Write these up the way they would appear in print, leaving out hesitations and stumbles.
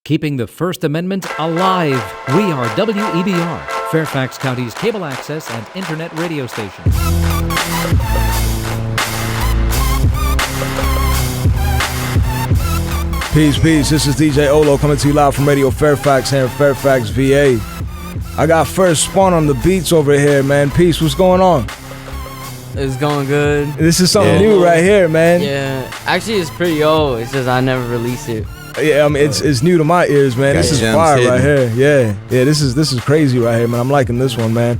keeping the First Amendment alive. We are WEBR, Fairfax County's cable access and internet radio station. Peace, peace. This is djOHLOW coming to you live from Radio Fairfax here in Fairfax, VA. I got First Spawn on the beats over here, man. Peace, what's going on? It's going good. This is something new right here, man. Yeah, actually it's pretty old. It's just I never released it. Yeah, I mean it's new to my ears, man. This is fire right here. Yeah, this is crazy right here, man. I'm liking this one, man.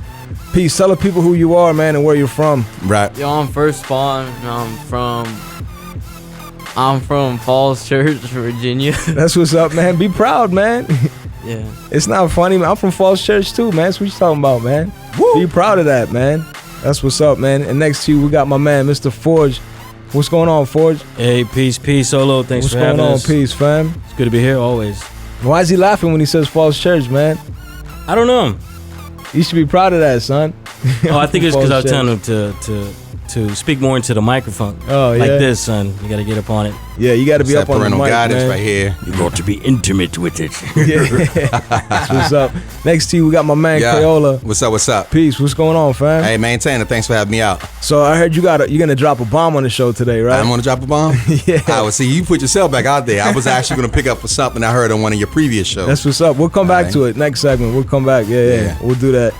Peace. Tell the people who you are, man, and where you're from. Right. Yo, I'm First Spawn. I'm from Falls Church, Virginia. That's what's up, man. Be proud, man. Yeah. It's not funny, man. I'm from Falls Church too, man. That's what you talking about, man. Woo. Be proud of that, man. That's what's up, man. And next to you, we got my man, MrForge. What's going on, Forge? Hey, peace, OHLOW. Thanks for having us. What's going on, peace, fam? It's good to be here always. Why is he laughing when he says Falls Church, man? I don't know. You should be proud of that, son. Oh, I think it's because I was telling him to speak more into the microphone. Oh, yeah. Like this, son. You got to get up on it. Yeah, you got to be up on the mic, guidance man. right here. You got to be intimate with it. Yeah. That's what's up. Next to you, we got my man, Krayola. What's up? Peace. What's going on, fam? Hey, maintain it. Thanks for having me out. So I heard you're gonna drop a bomb on the show today, right? I'm gonna drop a bomb? Yeah. I would see you put yourself back out there. I was actually gonna pick up for something I heard on one of your previous shows. That's what's up. We'll come back to it next segment. We'll come back. Yeah. We'll do that.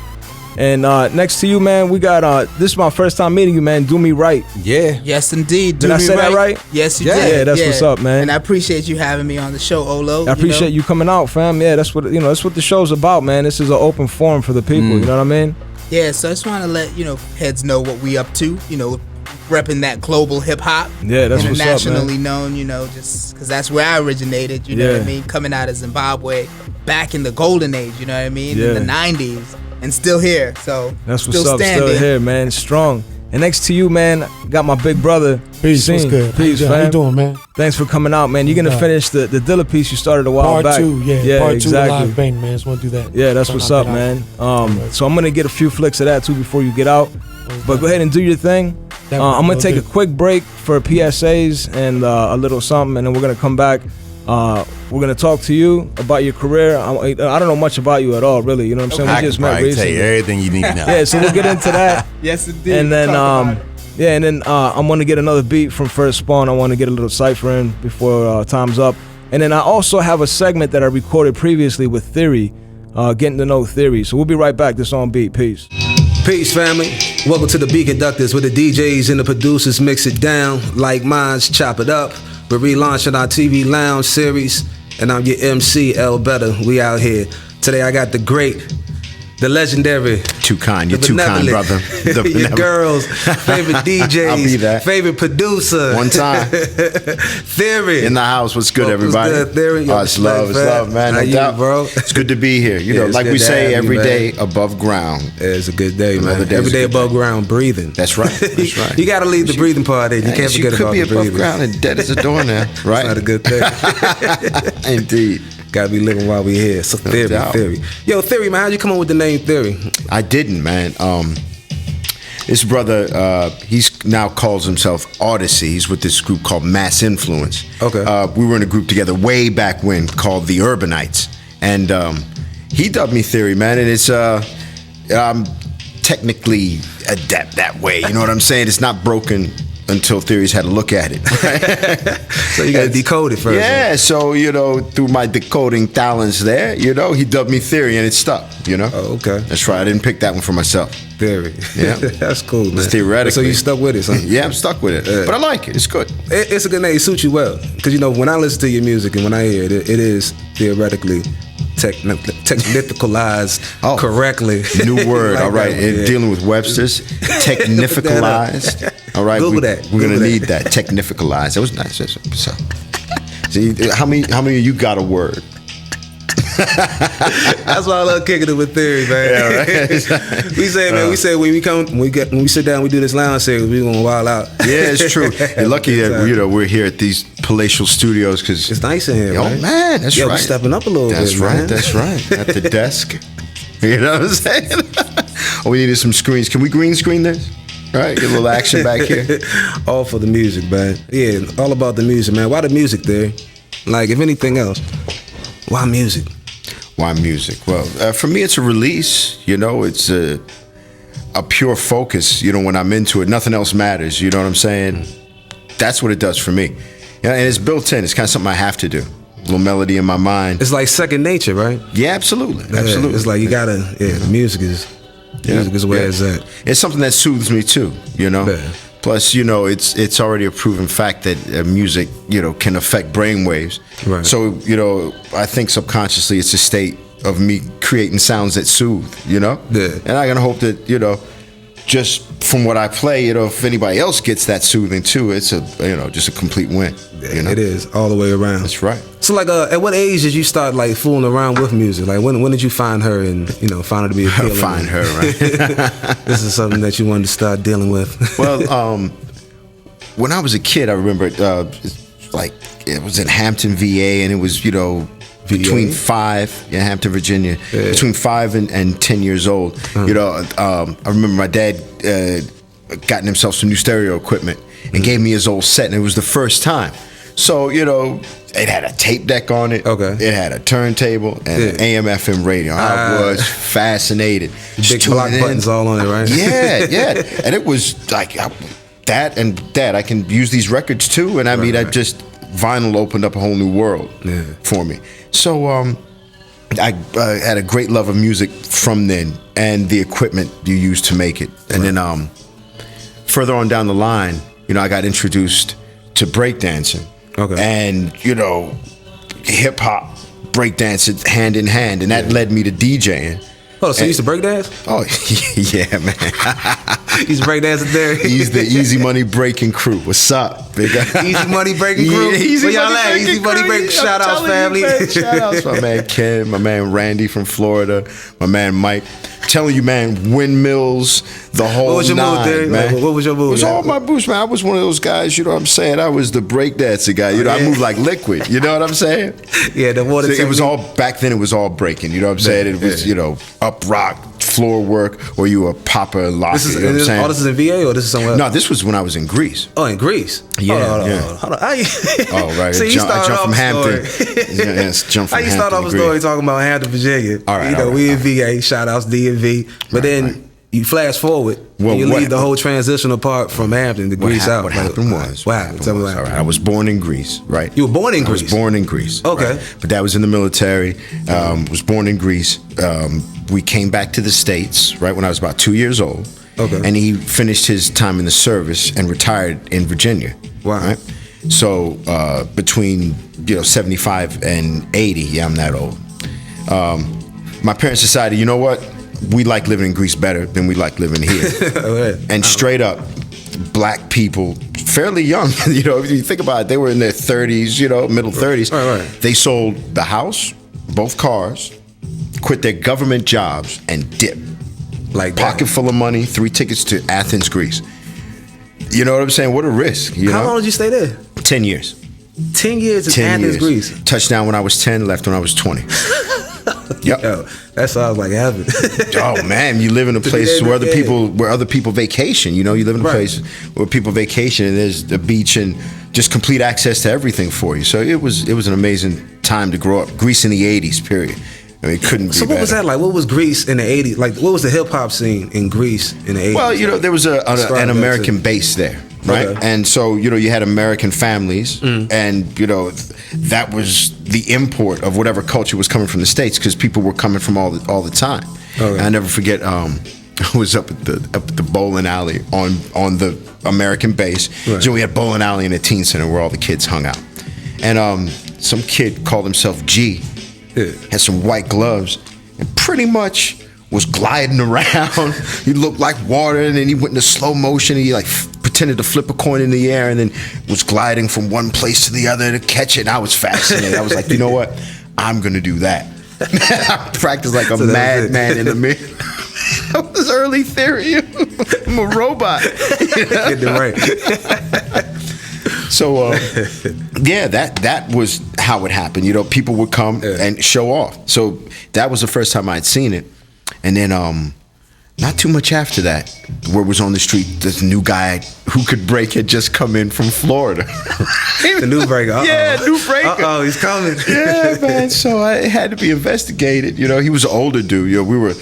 And next to you, man, we got this is my first time meeting you, man. Dumi Right. Yeah. Yes, indeed. Did I say that right? Yes, you did. Yeah, that's what's up, man. And I appreciate you having me on the show, OHLOW. I appreciate you coming out, fam. Yeah, that's what that's what the show's about, man. This is an open forum for the people. You know what I mean? Yeah. So I just want to let heads know what we up to. Repping that global hip hop. Yeah, that's what's up, man. Internationally known. Just because that's where I originated. You know what I mean? Coming out of Zimbabwe, back in the golden age. You know what I mean? Yeah. In the '90s. And still here, so that's what's still up. Standing. Still here, man. Strong. And next to you, man, got my big brother. Peace. What's good? Peace, How you doing, man? Thanks for coming out, man. You're gonna finish the Dilla piece you started a while back. Part 2, yeah, part exactly. 2 live bang, man. Just want to do that. Yeah, that's what's up, man. So I'm gonna get a few flicks of that too before you get out. But go ahead and do your thing. I'm gonna take a quick break for PSAs and a little something, and then we're gonna come back. We're gonna talk to you about your career. I don't know much about you at all, really. You know what I'm saying? I We just can met probably recently. tell you everything you need to know. Yeah, so we'll get into that. Yes, indeed. And then I'm gonna get another beat from First Spawn. I want to get a little cipher in before time's up. And then I also have a segment that I recorded previously with Theory, getting to know Theory. So we'll be right back. This on beat. Peace. Peace, family. Welcome to the Beat Conductors, where the DJs and the producers mix it down like mines, chop it up. We're relaunching our TV Lounge series, and I'm your MC, L Better. We out here. Today I got the great, the legendary, Too kind. You're too kind, brother. Your girls' favorite DJs, I'll be that. favorite producer. One time. Theory. In the house. What's good, everybody? What's good, Theory? Oh, it's love, man. How No you, doubt. bro? It's good to be here. You know, it's like good we to say, have you, every man. day above ground. Yeah, it's a good day, man. Another day Every is a day good above day. ground, breathing. That's right. That's right. You got to leave the breathing part in. You can't forget about the You could be above breathing. ground and dead as a doornail, right? It's not a good thing. Indeed. Gotta be living while we here. So No doubt. Theory. Yo, Theory, man, how'd you come up with the name Theory? I didn't, man. This brother, he's now calls himself Odyssey. He's with this group called Mass Influence. Okay. We were in a group together way back when called the Urbanites, and he dubbed me Theory, man. And it's I'm technically adept that way. You know what I'm saying? It's not broken until Theory's had a look at it. So you gotta decode it first. Yeah, so, through my decoding talents there, he dubbed me Theory and it stuck, Oh, okay. That's right, I didn't pick that one for myself. Theory. Yeah. That's cool, man. It's theoretically. So you stuck with it, son? Yeah, I'm stuck with it. But I like it, it's good. It's a good name. It suits you well. Because, when I listen to your music and when I hear it, it is theoretically technicalized correctly. New word, Like all right. that one, yeah. Dealing with Webster's, technificalized. All right, Google that. We're Google gonna that. need that. Technificalized. That was nice. So, see, how many of you got a word? That's why I love kicking it with Theory, man. Yeah, right. we say when we sit down, we do this lounge series, we gonna wild out. Yeah, it's true. You're lucky that we're here at these palatial studios because It's nice in here, oh man. man, that's Yeah, right. we stepping up a little That's bit, right. man. That's right. At the desk. You know what I'm saying? Oh, we needed some screens. Can we green screen this? All right, get a little action back here. All for the music, man. Yeah, all about the music, man. Why the music there? Like, if anything else, Why music? Why music? Well, for me, it's a release. You know, it's a pure focus. You know, when I'm into it, nothing else matters. You know what I'm saying? That's what it does for me. Yeah, and it's built in. It's kind of something I have to do. A little melody in my mind. It's like second nature, right? Yeah, absolutely. Absolutely. It's like you gotta. Yeah, the music is where it's at. It's something that soothes me too. You know. Yeah. Plus, you know, it's already a proven fact that music, you know, can affect brain waves. Right. So, you know, I think subconsciously it's a state of me creating sounds that soothe, you know? Yeah. And I gotta hope that, you know, just from what I play, you know, if anybody else gets that soothing too, it's a, you know, just a complete win. Yeah, you know? it is all the way around. That's right. So like, at what age did you start like fooling around with music? Like when did you find her and find her to be appealing? Find her, right? This is something that you wanted to start dealing with. Well, when I was a kid, I remember like it was in Hampton, VA, and it was, you know, between 5, Hampton, Virginia, between 5 and 10 years old. You know, I remember my dad gotten himself some new stereo equipment and gave me his old set, and it was the first time. So, you know, it had a tape deck on it. Okay. It had a turntable and an AM/FM radio. I was fascinated. Big block buttons all on it, right? Yeah. And it was like that and that. I can use these records too. And I mean, I just, vinyl opened up a whole new world for me. So I had a great love of music from then and the equipment you use to make it. And then further on down the line, you know, I got introduced to breakdancing. Okay. And, you know, hip hop, breakdancing hand in hand. And that led me to DJing. Oh, so you used to breakdance? Oh, yeah, man. He's breakdancing there. He's the Easy Money Breaking Crew. What's up, big guy? Easy Money Breaking Crew? Where y'all at? Easy Money Breaking. Shout outs, family. Shout outs, my man Ken, my man Randy from Florida, my man Mike. Telling you, man, windmills, the whole What was your nine, move there? man. What was your move? It was all my boost, man. I was one of those guys, you know what I'm saying? I was the breakdancer guy. You know, I moved like liquid. You know what I'm saying? Yeah, the water. So it was all, back then it was all breaking. You know what I'm saying? It was, you know, up rock, floor work, or you were Papa Lock. This is, you know what I'm saying? All this is in VA or this is somewhere else? No, this was when I was in Greece. Oh, in Greece? Yeah. Hold on. Oh, right. So you started off from Hampton. Jump from How you start off a story talking about Hampton, Virginia? All right. You know, we in VA, shout outs DMV. But then you flash forward, and you leave the whole transitional part from Hampton to Greece out. What happened was. What happened? Tell me what happened. I was born in Greece, right? You were born in Greece? I was born in Greece. Okay. Right? But Dad was in the military, was born in Greece. We came back to the States, right, when I was about 2 years old. Okay. And he finished his time in the service and retired in Virginia. Wow. Right? So between, you know, 75 and 80, yeah, I'm that old. My parents decided, you know what? We like living in Greece better than we like living here. And straight up, black people, fairly young, you know, if you think about it, they were in their 30s, you know, middle 30s. Right. They sold the house, both cars, quit their government jobs, and dipped. Like pocket full of money, 3 tickets to Athens, Greece. You know what I'm saying? What a risk. How long did you stay there? 10 years. 10 years in Athens, Greece. Touchdown when I was 10, left when I was 20. Yep. Yo, that sounds like heaven. Oh man, you live in a place where other people vacation. You know, you live in a place where people vacation and there's the beach and just complete access to everything for you. So it was an amazing time to grow up. Greece in the 80s, period. I mean, it couldn't be So what better. was that like? What was Greece in the 80s? Like, what was the hip hop scene in Greece in the 80s? Well, you know, there was an American base there, right? Okay. And so, you know, you had American families, and, you know, that was the import of whatever culture was coming from the States, because people were coming from all the time. Okay. And I never forget, I was up at the bowling alley on the American base. Right. So we had bowling alley in a teen center where all the kids hung out. And some kid called himself G. Had some white gloves and pretty much was gliding around. He looked like water, and then he went into slow motion. And he like pretended to flip a coin in the air and then was gliding from one place to the other to catch it. And I was fascinated. I was like, you know what? I'm going to do that. I practiced like a madman in the mirror. That was early theory. I'm a robot. You know? Right. So, yeah, that was how it happened. You know, people would come and show off. So that was the first time I'd seen it. And then not too much after that, the word was on the street. This new guy who could break had just come in from Florida. The new breaker. Yeah, new breaker. Oh, he's coming. Yeah, man. So I had to be investigated. You know, he was an older dude. You know, we were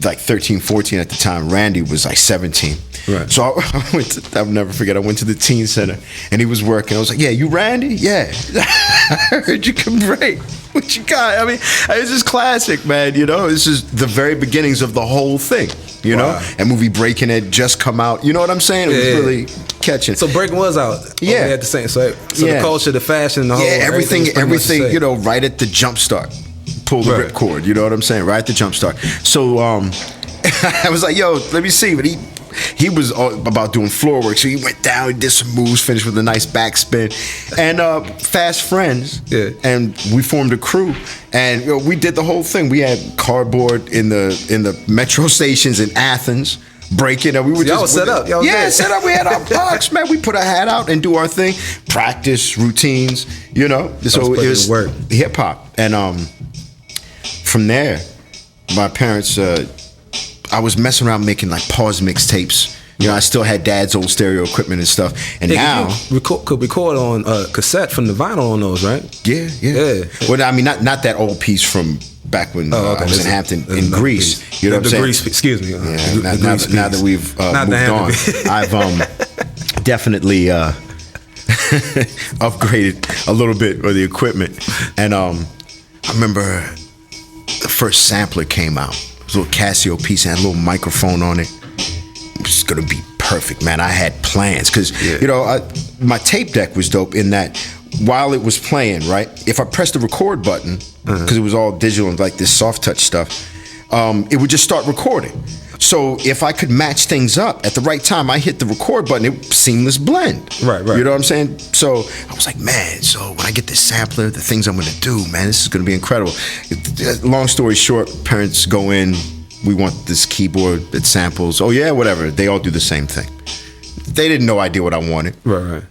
like 13, 14 at the time. Randy was like 17. Right. So I went to, I'll never forget, I went to the teen center and he was working. I was like, yeah, you Randy? Yeah. I heard you can break. What you got? I mean, it's just classic, man. You know, this is the very beginnings of the whole thing. You know, that movie Breaking had just come out. You know what I'm saying? It was really catching. So Breaking was out. Yeah. At the same. So the culture, the fashion, the whole. Yeah, everything. You know, right at the jump start. Pull the ripcord. You know what I'm saying? Right at the jump start. So I was like, yo, let me see. But he was about doing floor work, so he went down, he did some moves, finished with a nice backspin, and fast friends. Yeah. And we formed a crew, and you know, we did the whole thing. We had cardboard in the metro stations in Athens, breaking, and we were just set up. Set up. We had our box, man. We put our hat out and do our thing, practice routines. You know, so it was hip hop, and from there, my parents. I was messing around making like pause mixtapes. You know, I still had dad's old stereo equipment and stuff. And now could record on cassette from the vinyl on those, right? Yeah. Well, I mean, not that old piece from back when I was in Hampton in Greece. You know what I'm saying? Excuse me. Yeah, now that we've moved on, I've definitely upgraded a little bit of the equipment. And I remember the first sampler came out. A little Casio piece and had a little microphone on it. It was gonna be perfect, man. I had plans because you know my tape deck was dope in that while it was playing, right? If I pressed the record button because it was all digital and like this soft touch stuff, it would just start recording. So if I could match things up at the right time, I hit the record button, it seamless blend. Right. You know what I'm saying? So I was like, man, so when I get this sampler, the things I'm gonna do, man, this is gonna be incredible. Long story short, parents go in, we want this keyboard that samples. Oh yeah, whatever. They all do the same thing. They didn't know idea what I wanted. Right.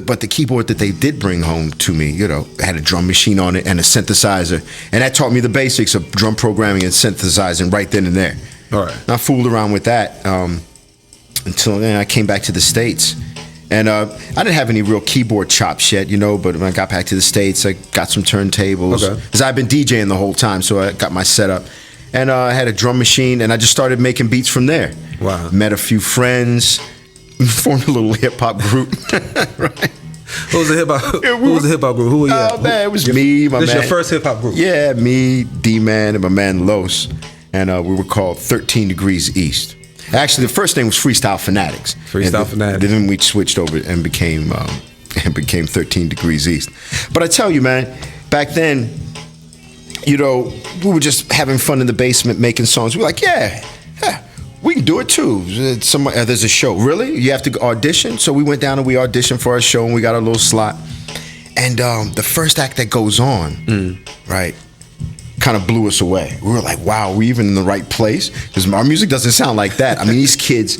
But the keyboard that they did bring home to me, you know, had a drum machine on it and a synthesizer. And that taught me the basics of drum programming and synthesizing right then and there. All right. And I fooled around with that until then I came back to the States. And I didn't have any real keyboard chops yet, you know, but when I got back to the States, I got some turntables. Because I've been DJing the whole time, so I got my setup. And I had a drum machine, and I just started making beats from there. Wow. Met a few friends, formed a little hip-hop group. Right. Who was the hip hop group? Who were you? Oh, man, it was me, my man. This your first hip-hop group? Yeah, me, D-Man, and my man Los. And we were called 13 Degrees East. Actually, the first name was Freestyle Fanatics. Fanatics. Then we switched over and became 13 Degrees East. But I tell you, man, back then, you know, we were just having fun in the basement making songs. We were like, yeah, we can do it too. There's a show. Really? You have to audition? So we went down and we auditioned for our show and we got a little slot. And the first act that goes on, right, kind of blew us away. We were like, wow, are we even in the right place? Because our music doesn't sound like that. I mean, these kids,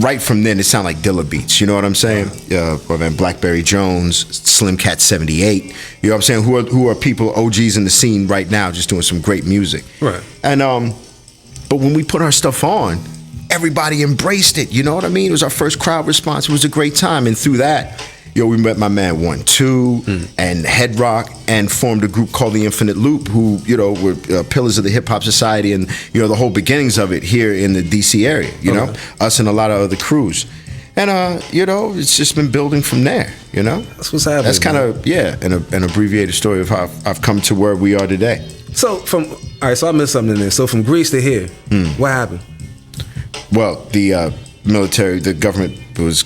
right from then, it sound like Dilla beats. You know what I'm saying? Blackberry Jones, Slim Cat 78. You know what I'm saying? Who are people, OGs in the scene right now, just doing some great music. Right. And but when we put our stuff on, everybody embraced it. You know what I mean? It was our first crowd response. It was a great time. And through that, we met my man 1-2 and Head Rock and formed a group called The Infinite Loop, who, you know, were pillars of the hip hop society and, you know, the whole beginnings of it here in the DC area, you know, us and a lot of other crews. And, you know, it's just been building from there, you know? That's what's happening. That's kind of, an abbreviated story of how I've come to where we are today. So all right, so I missed something in there. So from Greece to here, what happened? Well, the military, the government was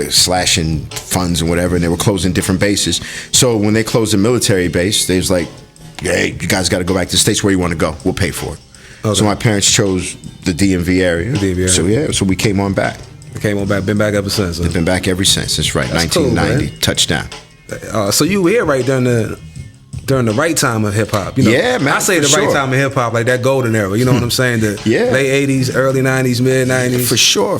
slashing funds and whatever, and they were closing different bases. So when they closed the military base, they was like, hey, you guys got to go back to the States. Where you want to go? We'll pay for it. Okay. So my parents chose the DMV area. So we came on back. Been back ever since. They've been back ever since. That's right. That's 1990 cool, touchdown. So you were here right during the right time of hip hop, you know. Yeah, man. I say the right time of hip hop, like that golden era. You know what I'm saying? The late '80s, early '90s, mid '90s. For sure.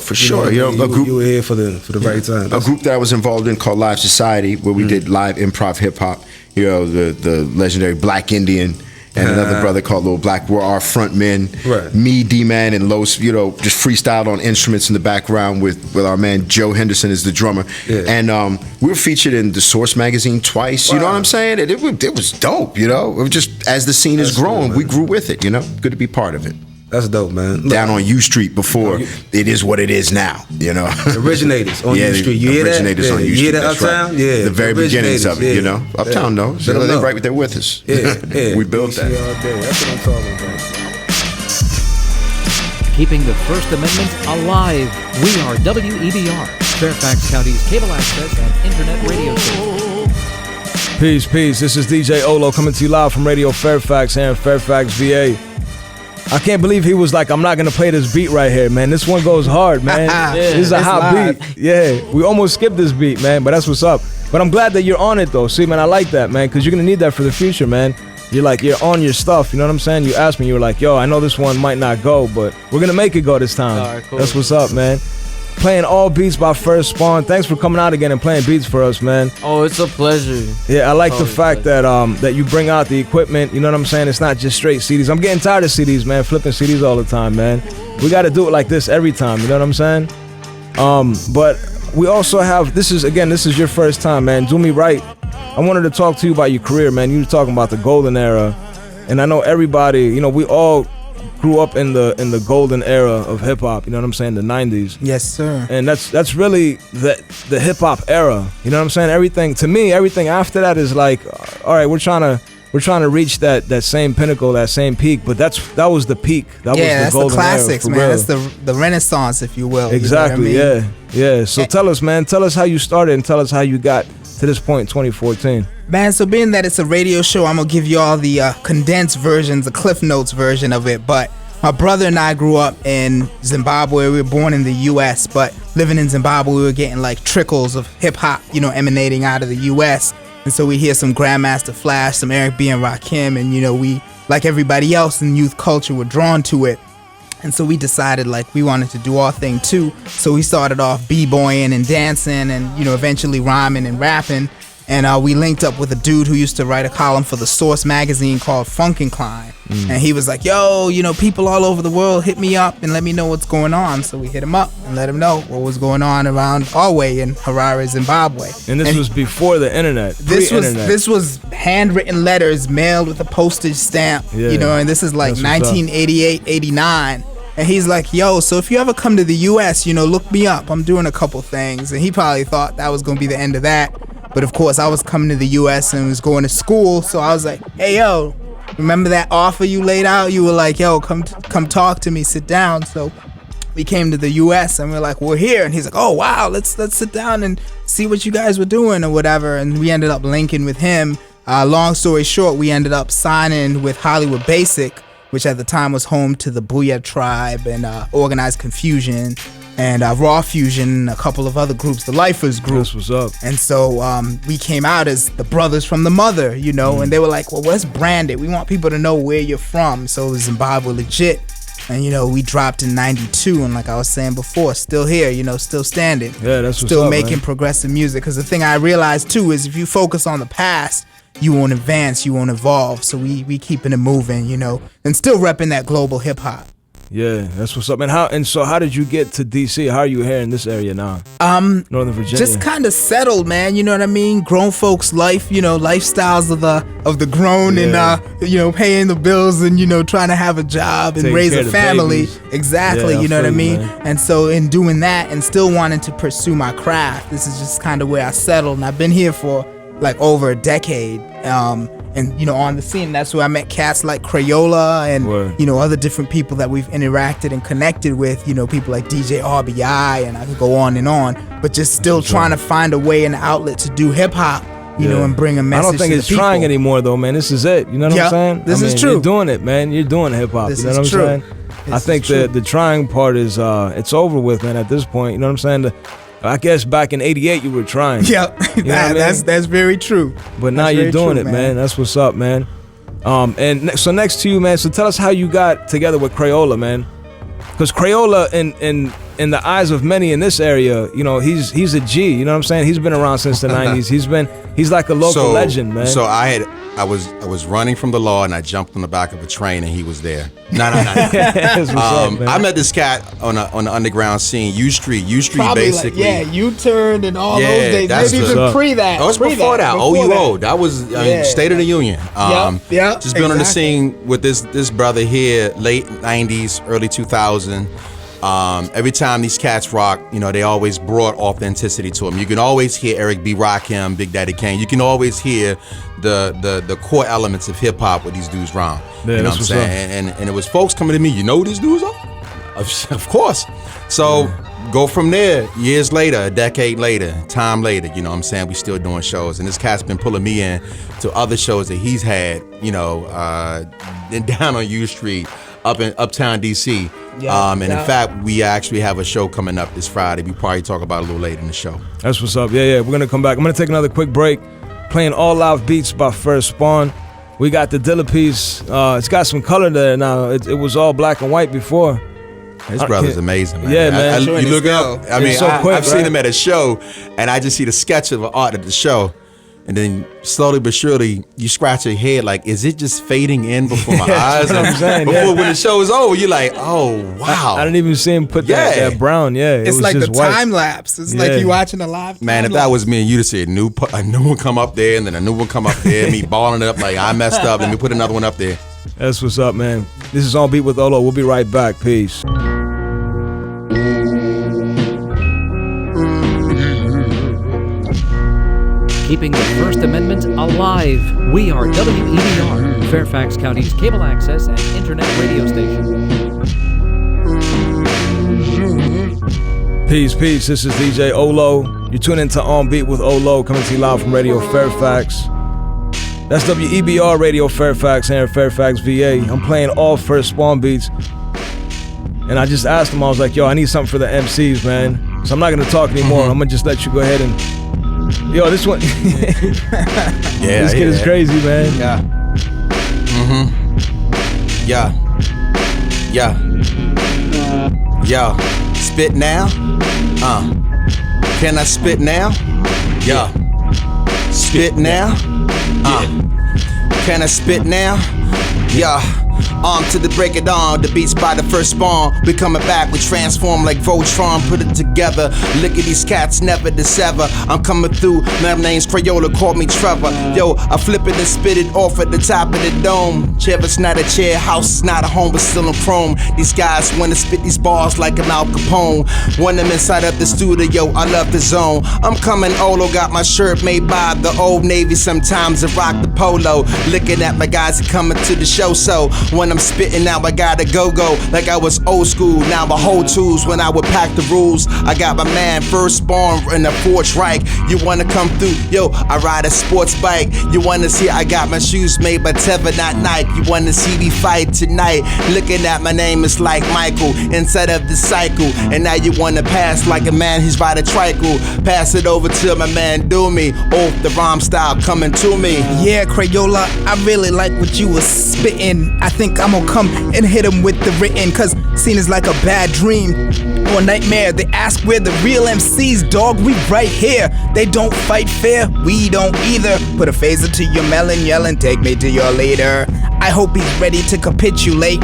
You were here for the right time. A group that I was involved in called Live Society, where we did live improv hip hop. You know, the legendary Black Indian. and another brother called Lil Black were our front men. Right. Me, D-Man, and Los, you know, just freestyled on instruments in the background with our man Joe Henderson as the drummer. Yeah. And we were featured in the Source magazine twice. You know what I'm saying? It was dope, you know? It was just, as the scene has grown, we grew with it, you know? Good to be part of it. That's dope, man. Look, Down on U Street before it is what it is now, you know? Originators on U Street. You hear that? Originators on U Street. You hear that that's Uptown? right. Yeah. The very beginnings of it, you know? Uptown knows. Let 'em They're know. right there with us. Yeah. We built that. All day. That's what I'm talking about. Keeping the First Amendment alive. We are WEBR, Fairfax County's cable access and internet radio station. Peace, peace. This is djOHLOW coming to you live from Radio Fairfax here in Fairfax, VA. I can't believe he was like, I'm not going to play this beat right here, man. This one goes hard, man. This is a hot beat. Yeah, we almost skipped this beat, man, but that's what's up. But I'm glad that you're on it, though. See, man, I like that, man, because you're going to need that for the future, man. You're on your stuff, you know what I'm saying? You asked me, you were like, yo, I know this one might not go, but we're going to make it go this time. All right, cool. That's what's up, man. Playing all beats by First Spawn. Thanks for coming out again and playing beats for us, man. Oh, it's a pleasure. Yeah, I like the Always fact that that you bring out the equipment. You know what I'm saying? It's not just straight CDs. I'm getting tired of CDs, man. Flipping CDs all the time, man. We got to do it like this every time. You know what I'm saying? But we also have this is your first time, man. Dumi Right. I wanted to talk to you about your career, man. You were talking about the golden era, and I know everybody. You know, we all grew up in the golden era of hip hop. You know what I'm saying? The '90s. Yes, sir. And that's really the hip hop era. You know what I'm saying? Everything after that is like, all right, we're trying to reach that same pinnacle, that same peak. But that was the peak. That was That's the golden the classics, era, for man. real. That's the Renaissance, if you will. Exactly. You know what I mean? Yeah. So tell us, man. Tell us how you started and tell us how you got to this point in 2014. Man, so being that it's a radio show, I'm gonna give you all the condensed versions, the Cliff Notes version of it. But my brother and I grew up in Zimbabwe. We were born in the U.S., but living in Zimbabwe, we were getting like trickles of hip hop, you know, emanating out of the U.S. And so we hear some Grandmaster Flash, some Eric B. and Rakim, and you know, we, like everybody else in youth culture, were drawn to it. And so we decided like we wanted to do our thing too. So we started off b-boying and dancing and, you know, eventually rhyming and rapping. And we linked up with a dude who used to write a column for the Source magazine called Funkin' Klein. And he was like, yo, you know, people all over the world hit me up and let me know what's going on. So we hit him up and let him know what was going on around our way in Harare, Zimbabwe. And this was before the internet. This was handwritten letters mailed with a postage stamp, you know, and this is like 1988, 89. And he's like, yo, so if you ever come to the U.S., you know, look me up. I'm doing a couple things. And he probably thought that was going to be the end of that. But of course, I was coming to the U.S. and was going to school. So I was like, hey, yo, remember that offer you laid out? You were like, yo, come talk to me, sit down. So we came to the U.S. and we're like, we're here. And he's like, oh, wow, let's sit down and see what you guys were doing or whatever. And we ended up linking with him. Long story short, we ended up signing with Hollywood Basic, which at the time was home to the Booyah Tribe and Organized Confusion and Raw Fusion and a couple of other groups, the Lifers group. That's what's up. And so we came out as the brothers from the mother, you know, and they were like, well, let's brand it. We want people to know where you're from. So it was Zimbabwe legit. And, you know, we dropped in 92. And like I was saying before, still here, you know, still standing. Yeah, that's what's still up, making man. progressive music. Because the thing I realized, too, is if you focus on the past, you won't advance, you won't evolve. So we keeping it moving, you know, and still repping that global hip hop. Yeah, that's what's up. And so how did you get to DC? How are you here in this area now? Northern Virginia. Just kind of settled, man. You know what I mean? Grown folks' life, you know, lifestyles of the grown, and you know, paying the bills and, you know, trying to have a job and Taking raise care a of the family. babies. Exactly, Yeah, I you know what I feel you, mean? man. And so in doing that and still wanting to pursue my craft, this is just kind of where I settled. And I've been here for like over a decade. And, you know, on the scene, that's where I met cats like Krayola and, Word. you know, other different people that we've interacted and connected with, you know, people like DJ RBI, and I could go on, but just still trying to find a way and outlet to do hip hop, you know, and bring a I message don't think to it's the people. trying anymore, though, man. This is it. You know what I'm saying? This is true. You're doing it, man. You're doing hip hop. This You know is what I'm true. saying? I This think is true. the trying part is it's over with, man. At this point, you know what I'm saying? I guess back in '88 you were trying. Yeah, You know what I mean? that's very true. But now That's you're very doing true, it, man. That's what's up, man. So next to you, man. So tell us how you got together with Krayola, man. Because Krayola, in the eyes of many in this area, you know, he's a G. You know what I'm saying? He's been around since the '90s. He's like a local legend, man. So I had I was running from the law and I jumped on the back of a train and he was there. No. I met this cat on the underground scene, U Street Probably basically. like, U-turn and all Yeah, those days. that's Maybe even pre that. That was before that. OHLOW. That was State of the Union. Yep, Just been on the scene with this brother here, late 90s, early 2000. Every time these cats rock, they always brought authenticity to them. You can always hear Eric B. Rakim, Big Daddy Kane. You can always hear the core elements of hip hop with these dudes round. Yeah, you know what I'm saying? And it was folks coming to me, you know who these dudes are? Of course. So go from there, years later, a decade later, time later, you know what I'm saying? We still doing shows. And this cat's been pulling me in to other shows that he's had, down on U Street, up in Uptown DC. In fact, we actually have a show coming up this Friday. We probably talk about it a little later in the show. That's what's up. Yeah. We're gonna come back. I'm gonna take another quick break. Playing all live beats by First Spawn. We got the Dilla piece. It's got some color there now. It was all black and white before. His brother's amazing, man. Yeah, man. You look up. I mean, so quick, I've seen him at a show, and I just see the sketch of art at the show. And then slowly but surely, you scratch your head like, is it just fading in before my eyes? That's what I'm saying, when the show is over, you're like, oh, wow. I didn't even see him put that brown. Yeah, it's was like just the white. time lapse. It's like you watching a live time Man, if that was me and you'd have said, a new one come up there, and then a new one come up there, me balling it up like, I messed up, let me put another one up there. That's what's up, man. This is On Beat with OHLOW. We'll be right back. Peace. Keeping the First Amendment alive. We are WEBR, Fairfax County's cable access and internet radio station. Peace. This is djOHLOW. You're tuning into On Beat with OHLOW, coming to you live from Radio Fairfax. That's WEBR Radio Fairfax here in Fairfax, VA. I'm playing all First Spawn beats. And I just asked him, I was like, yo, I need something for the MCs, man. So I'm not going to talk anymore. I'm going to just let you go ahead and... Yo, this one... This kid is crazy, man. Yo, spit now? Can I spit now? Yo, spit now? Can I spit now? Yo. To the break of dawn, the beats by the First Spawn. We coming back, we transform like Voltron, put it together. Look at these cats, never dissever. I'm coming through, my name's Krayola, call me Trevor. Yo, I flip it and spit it off at the top of the dome. Chair, it's not a chair, house is not a home, but still in chrome. These guys wanna spit these bars like an Al Capone. When I'm inside of the studio, I love the zone. I'm coming OHLOW, got my shirt made by the Old Navy. Sometimes I rock the polo. Looking at my guys coming to the show, so when I'm spitting now, I gotta go like I was old school. Now I hold tools when I would pack the rules. I got my man First Spawn in the MrForge Right. You wanna come through? Yo, I ride a sports bike. You wanna see I got my shoes made by Teva, not Nike. You wanna see me fight tonight? Looking at my name, it's like Michael inside of the cycle. And now you wanna pass like a man, he's by the tricycle. Pass it over to my man Dumi, off the rhyme style coming to me. Yeah, Krayola, I really like what you was spitting. I think I'm gonna come and hit him with the written, cause seen is like a bad dream or nightmare. They ask where the real MCs, dog, we right here. They don't fight fair, we don't either. Put a phaser to your melon, yelling, take me to your leader. I hope he's ready to capitulate,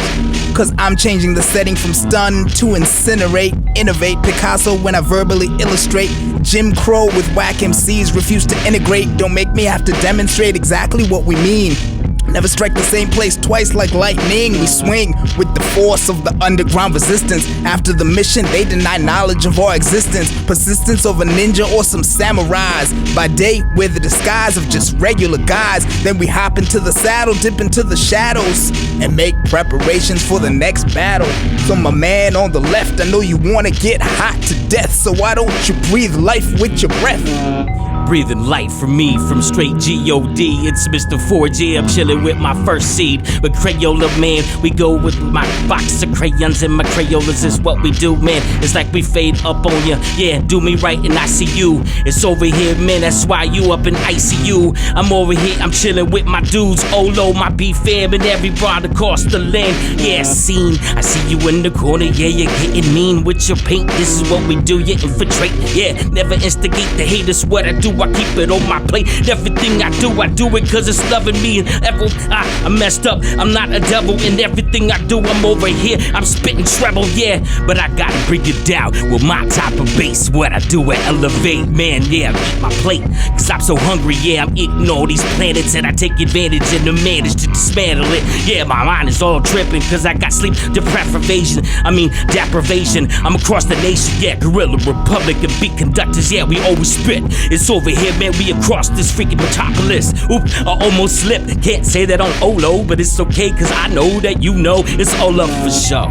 cause I'm changing the setting from stun to incinerate. Innovate Picasso when I verbally illustrate. Jim Crow with whack MCs refuse to integrate. Don't make me have to demonstrate exactly what we mean. Never strike the same place twice like lightning. We swing with the force of the underground resistance. After the mission, they deny knowledge of our existence. Persistence of a ninja or some samurais. By day, we're the disguise of just regular guys. Then we hop into the saddle, dip into the shadows, and make preparations for the next battle. So my man on the left, I know you wanna get hot to death, so why don't you breathe life with your breath? Breathing light from me, from straight G-O-D. It's MrForge, yeah, I'm chilling with my first seed. With Krayola, man, we go with my box of crayons and my Crayolas is what we do, man. It's like we fade up on ya, yeah, Dumi Right and I see you. It's over here, man, that's why you up in ICU. I'm over here, I'm chilling with my dudes, OHLOW, my B-fam, and every broad across the land. Yeah, scene, I see you in the corner, yeah, you're getting mean with your paint. This is what we do, you infiltrate, yeah, never instigate the haters, what I do do, I keep it on my plate. Everything I do it cause it's loving me. And I messed up, I'm not a devil. In everything I do, I'm over here, I'm spitting treble, yeah. But I gotta bring it down with my type of bass. What I do, I elevate, man, yeah. I eat my plate, cause I'm so hungry, yeah. I'm eating all these planets and I take advantage and to manage to dismantle it. Yeah, my mind is all tripping cause I got sleep deprivation. I'm across the nation, yeah. Guerrilla Republic and beat conductors, yeah. We always spit. It's over here, man. We across this freaking metropolis. Oop, I almost slipped. Can't say that on OHLOW, but it's okay cause I know that you know it's all up for show.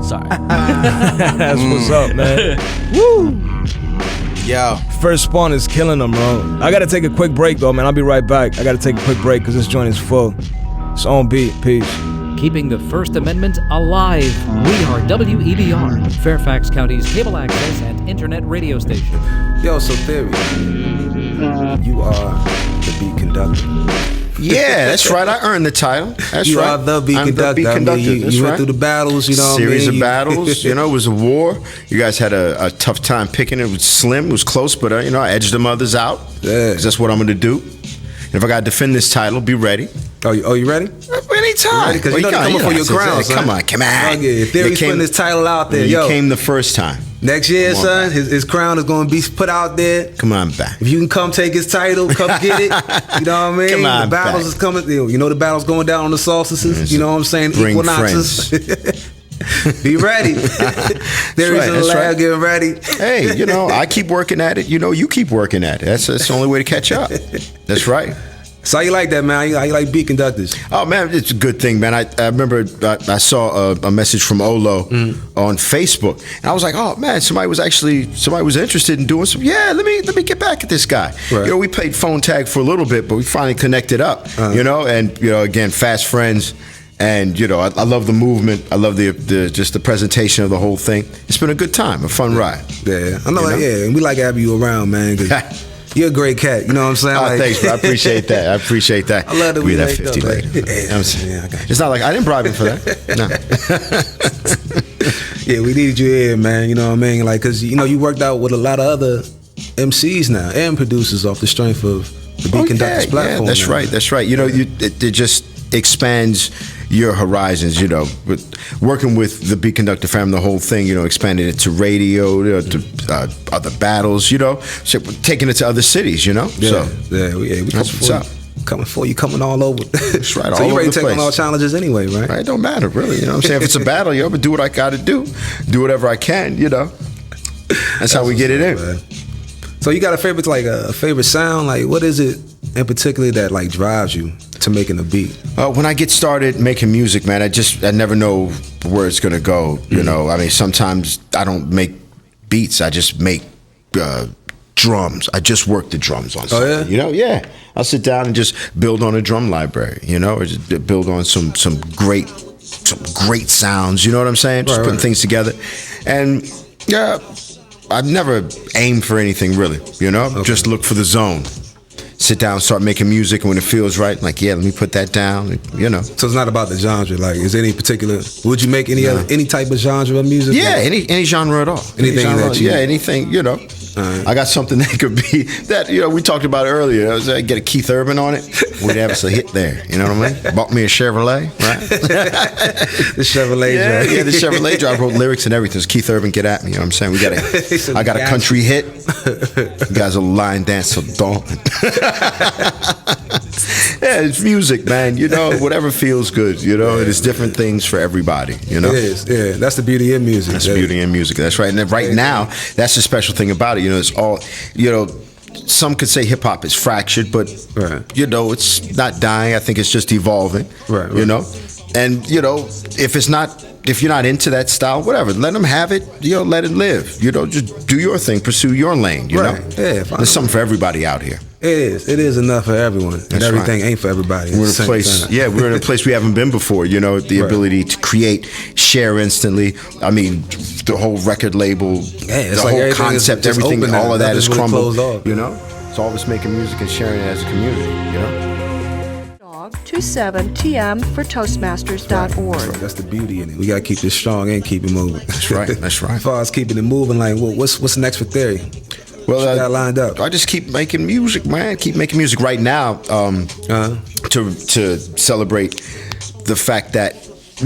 Sorry. That's what's up, man. Woo! Yo. First Spawn is killing them, bro. I gotta take a quick break though, man. I'll be right back. I gotta take a quick break because this joint is full. It's on beat. Peace. Keeping the First Amendment alive. We are WEBR, Fairfax County's cable access and internet radio station. Yo, so Theory, you are the beat conductor. Yeah, that's right. I earned the title. That's you right. Are the beat I'm conductor. the beat conductor. You went through the battles, you know. Series what I mean? of battles. You know, it was a war. You guys had a tough time picking. It was slim. It was close, but you know, I edged them others out. Yeah, 'cause that's what I'm going to do. And if I got to defend this title, be ready. Oh, you ready? Anytime. Because you know they're coming for your crown, son. Come on. Oh, yeah. Theory's putting his title out there. You came the first time. Next year, son, his crown is going to be put out there. Come on back. If you can come take his title, come get it. You know what I mean? Come on the battles back. is coming. You know the battle's going down on the solstices. You know what I'm saying? Bring Equinoxes. Be ready. Theory's in the lab getting ready. Hey, you know, I keep working at it. You know, you keep working at it. That's the only way to catch up. That's right. So how you like that, man? How you like beat conductors? Oh man, it's a good thing, man. I remember I saw a message from OHLOW on Facebook, and I was like, oh man, somebody was interested in doing some. Yeah, let me get back at this guy. Right. You know, we played phone tag for a little bit, but we finally connected up. You know, and you know, again, fast friends. And you know, I love the movement. I love the just the presentation of the whole thing. It's been a good time, a fun ride. Yeah, I know. Yeah, and we like having you around, man. 'Cause you're a great cat. You know what I'm saying? Oh, like, thanks, bro. I appreciate that. I love that we that like 50 though, later. like, yeah, I got you. It's not like I didn't bribe him for that. No. Yeah, we needed you here, man. You know what I mean? Like, cause you know you worked out with a lot of other MCs now and producers off the strength of the Beat Conductors platform. Yeah, that's now. right. That's right. You know, it just expands your horizons, you know, working with the Beat Conductor family, the whole thing, you know, expanding it to radio, you know, to other battles, you know, so taking it to other cities, you know. Yeah, so we that's what's up. Coming all over. That's right. So all you ready over to take the on all challenges anyway, right? Right. It don't matter, really. You know what I'm saying? If it's a battle, you ever do what I got to do whatever I can, you know. That's how we get it in. Man. So you got a favorite, like a favorite sound? Like, what is it in particular that like drives you to making a beat? When I get started making music, man, I never know where it's gonna go. You know, I mean, sometimes I don't make beats. I just make drums. I just work the drums on something. Oh, yeah? You know, yeah. I'll sit down and just build on a drum library. You know, or just build on some great sounds. You know what I'm saying? Just putting things together, and yeah. I've never aimed for anything really, you know. Just look for the zone. Sit down, start making music, and when it feels right, like let me put that down, you know. So it's not about the genre. Like, is there any particular? Would you make any type of genre of music? Yeah, like, any genre at all. Anything genre, that you? Yeah, anything. You know. I got something that could be that, you know, we talked about earlier. I was get a Keith Urban on it. We'd have us a hit there. You know what I mean? Bought me a Chevrolet, right? The Chevrolet drive. Yeah, the Chevrolet drive. I wrote lyrics and everything. It's Keith Urban, get at me. You know what I'm saying? I got a country hit. You guys will line dance till dawn. Yeah, it's music, man. You know, whatever feels good. You know, it's different things for everybody. You know, it is. Yeah, that's the beauty in music. That's the beauty in music. That's right. And then right now, that's the special thing about it. You know, it's all. You know, some could say hip hop is fractured, but you know, it's not dying. I think it's just evolving. Right. You know, and you know, if you're not into that style, whatever, let them have it. You know, let it live. You know, just do your thing, pursue your lane. You know, yeah. There's something for everybody out here. It is enough for everyone, and everything ain't for everybody. We're in a place, we're in a place we haven't been before. You know, the ability to create, share instantly. I mean, the whole record labal, the whole concept, everything, all of that is crumbled. You know, it's all of us making music and sharing it as a community. You know. 27TM for Toastmasters.org. That's the beauty in it. We gotta keep this strong and keep it moving. That's right. That's right. As far as keeping it moving, like, what's next for Theory? Well, what you got lined up? I just keep making music, man. Keep making music right now to celebrate the fact that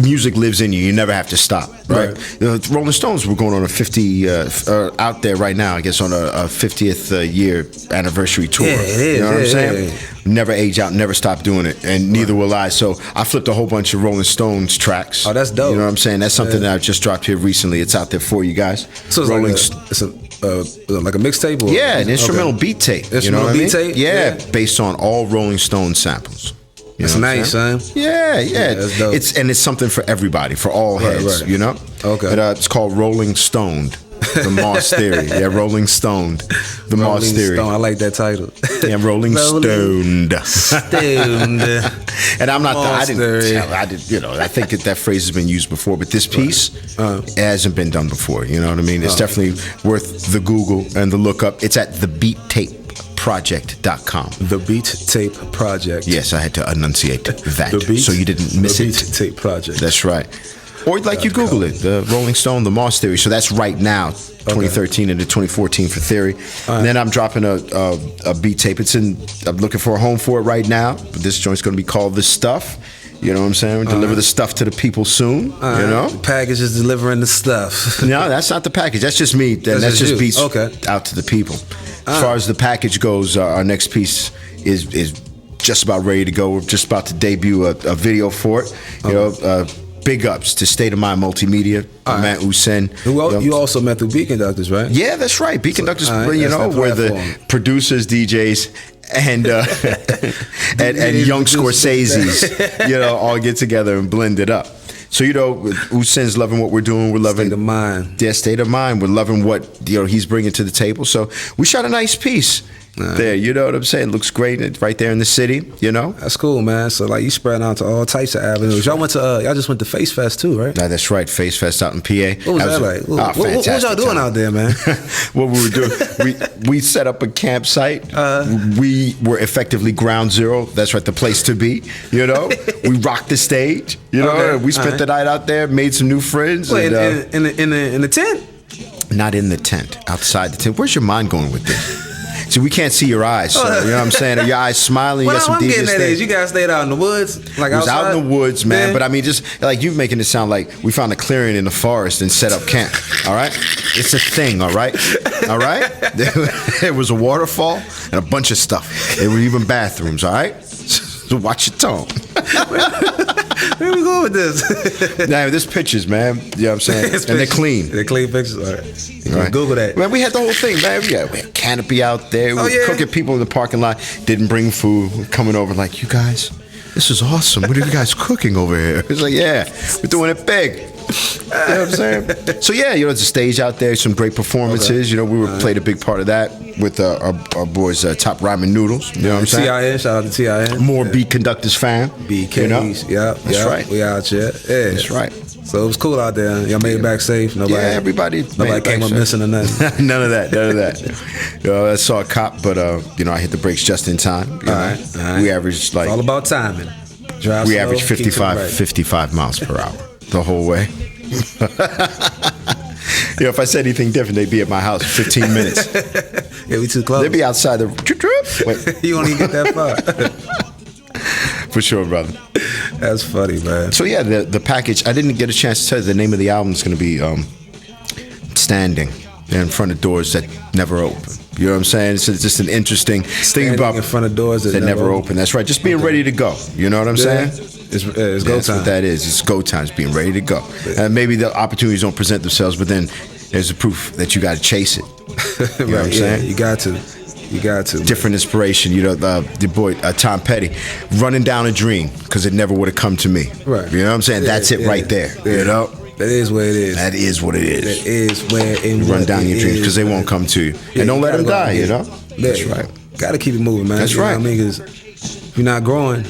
music lives in you. You never have to stop, right? The Rolling Stones were going on a 50 out there right now, I guess, on a 50th year anniversary tour. Yeah, it is. You know what I'm saying? Never age out, never stop doing it, and neither will I. So I flipped a whole bunch of Rolling Stones tracks. Oh, that's dope. You know what I'm saying? That's something that I've just dropped here recently. It's out there for you guys. So it's like a mixtape? Yeah, an instrumental beat tape. Instrumental beat tape? Yeah, based on all Rolling Stone samples. That's nice, son. Yeah. That's dope. It's something for everybody, for all heads, you know? Okay. It's called Rolling Stoned, the Moss Theory. Yeah, Rolling Stoned, the Moss Theory. Stone. I like that title. Yeah, Rolling Stoned. Stoned. And I'm not, I think that phrase has been used before, but this piece hasn't been done before, you know what I mean? It's definitely worth the Google and the look up. It's at thebeattapeproject.com. The Beat Tape Project. Yes, I had to enunciate that so you didn't miss it. The Beat Tape Project. That's right. Or like you Google it, the Rolling Stone, the Moss Theory. So that's right now, 2013 into 2014 for Theory. And then I'm dropping a beat tape. I'm looking for a home for it right now. But this joint's going to be called The Stuff. You know what I'm saying? Deliver the stuff to the people soon. You know? The package is delivering the stuff. No, that's not the package. That's just me. That's just beats out to the people. As far as the package goes, our next piece is just about ready to go. We're just about to debut a video for it. You know, big ups to State of Mind Multimedia, man Usen. You also met through Beat Konductas, right? Yeah, that's right. Beat Konductas, where the producers, DJs, and young Scorsese's, all get together and blend it up. So, Usen's loving what we're doing. We're loving State of Mind. Yeah, State of Mind. We're loving what he's bringing to the table. So we shot a nice piece there. You know what I'm saying? Looks great right there in the city. That's cool, man. So like you spread out to all types of avenues. Y'all just went to Face Fest too, right? Nah, that's right. Face Fest out in PA. What was that like? What y'all doing out there, man? What we were doing, we set up a campsite. We were effectively ground zero. That's right, the place to be. We rocked the stage. We spent the night out there, made some new friends. Wait, in the tent? Not in the tent, outside the tent. Where's your mind going with this? See, we can't see your eyes, so you know what I'm saying? Are your eyes smiling? What I'm getting at is you guys stayed out in the woods, like outside? It was out in the woods, man. Yeah. But I mean, just like you making it sound like we found a clearing in the forest and set up camp. All right, it's a thing. All right. There was a waterfall and a bunch of stuff. There were even bathrooms. All right. So watch your tone. Where we going with this? Nah, there's pictures, man. You know what I'm saying? And they're clean. They're clean pictures. All right. You can Google that. Man, we had the whole thing, man. We had canopy out there. We were cooking people in the parking lot. Didn't bring food. We're coming over like, you guys, this is awesome. What are you guys cooking over here? It's like, yeah, we're doing it big. You know what I'm saying? So yeah, there's a stage out there, some great performances. We played a big part of that with our boys, Top Ramen Noodles. You know what I'm saying? TIN, shout out to TIN. More Beat Konductas fan. BKs, that's right. We out here. Yeah, that's right. So it was cool out there. Y'all made it back safe. Everybody came up missing or nothing. None of that. I saw a cop, but I hit the brakes just in time. All right. We averaged it's all about timing. We averaged 55 miles per hour the whole way. If I said anything different, they'd be at my house in 15 minutes. Yeah, we too close. They'd be outside the Wait. You won't even get that far. For sure, brother. That's funny, man. So yeah, the package, I didn't get a chance to tell you the name of the album is going to be Standing in Front of Doors That Never Open. You know what I'm saying? It's just an interesting thing about in front of doors that never open. That's right. Just being ready to go. You know what I'm saying? It's go time. That's what that is. It's go time. It's being ready to go. And maybe the opportunities don't present themselves, but then there's a proof that you got to chase it. You know what I'm saying? You got to. Different inspiration. The boy Tom Petty, running down a dream because it never would have come to me. Right. You know what I'm saying? That's it right there. You know? That is where it is. That is what it is. That is where you run down your dreams because they won't come to you. And don't let them die, That's right. Got to keep it moving, man. That's right. I mean, because if you're not growing,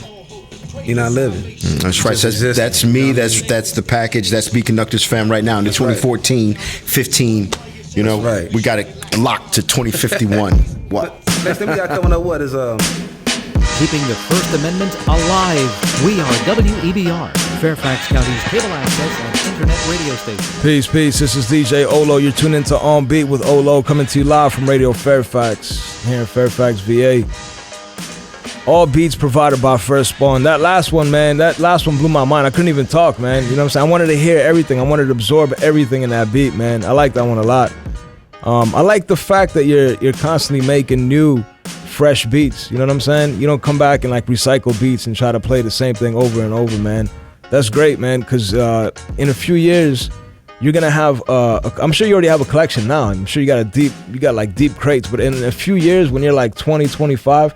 you're not living. That's right. That's me. That's the package. That's Beat Konductas fam right now in the 2014, 15. Right. We got it locked to 2051. What? Next thing we got coming up, what is keeping the First Amendment alive. We are WEBR. Fairfax County's cable access and internet radio station. Peace. This is djOHLOW. You're tuned into On Beat with OHLOW, coming to you live from Radio Fairfax, here in Fairfax, VA. All beats provided by First Spawn. That last one, man, blew my mind. I couldn't even talk, man. You know what I'm saying? I wanted to hear everything. I wanted to absorb everything in that beat, man. I like that one a lot. I like the fact that you're constantly making new, fresh beats. You know what I'm saying? You don't come back and like recycle beats and try to play the same thing over and over, man. That's great, man, because in a few years, you're gonna have. I'm sure you already have a collection now. I'm sure you got deep crates. But in a few years, when you're like 20, 25,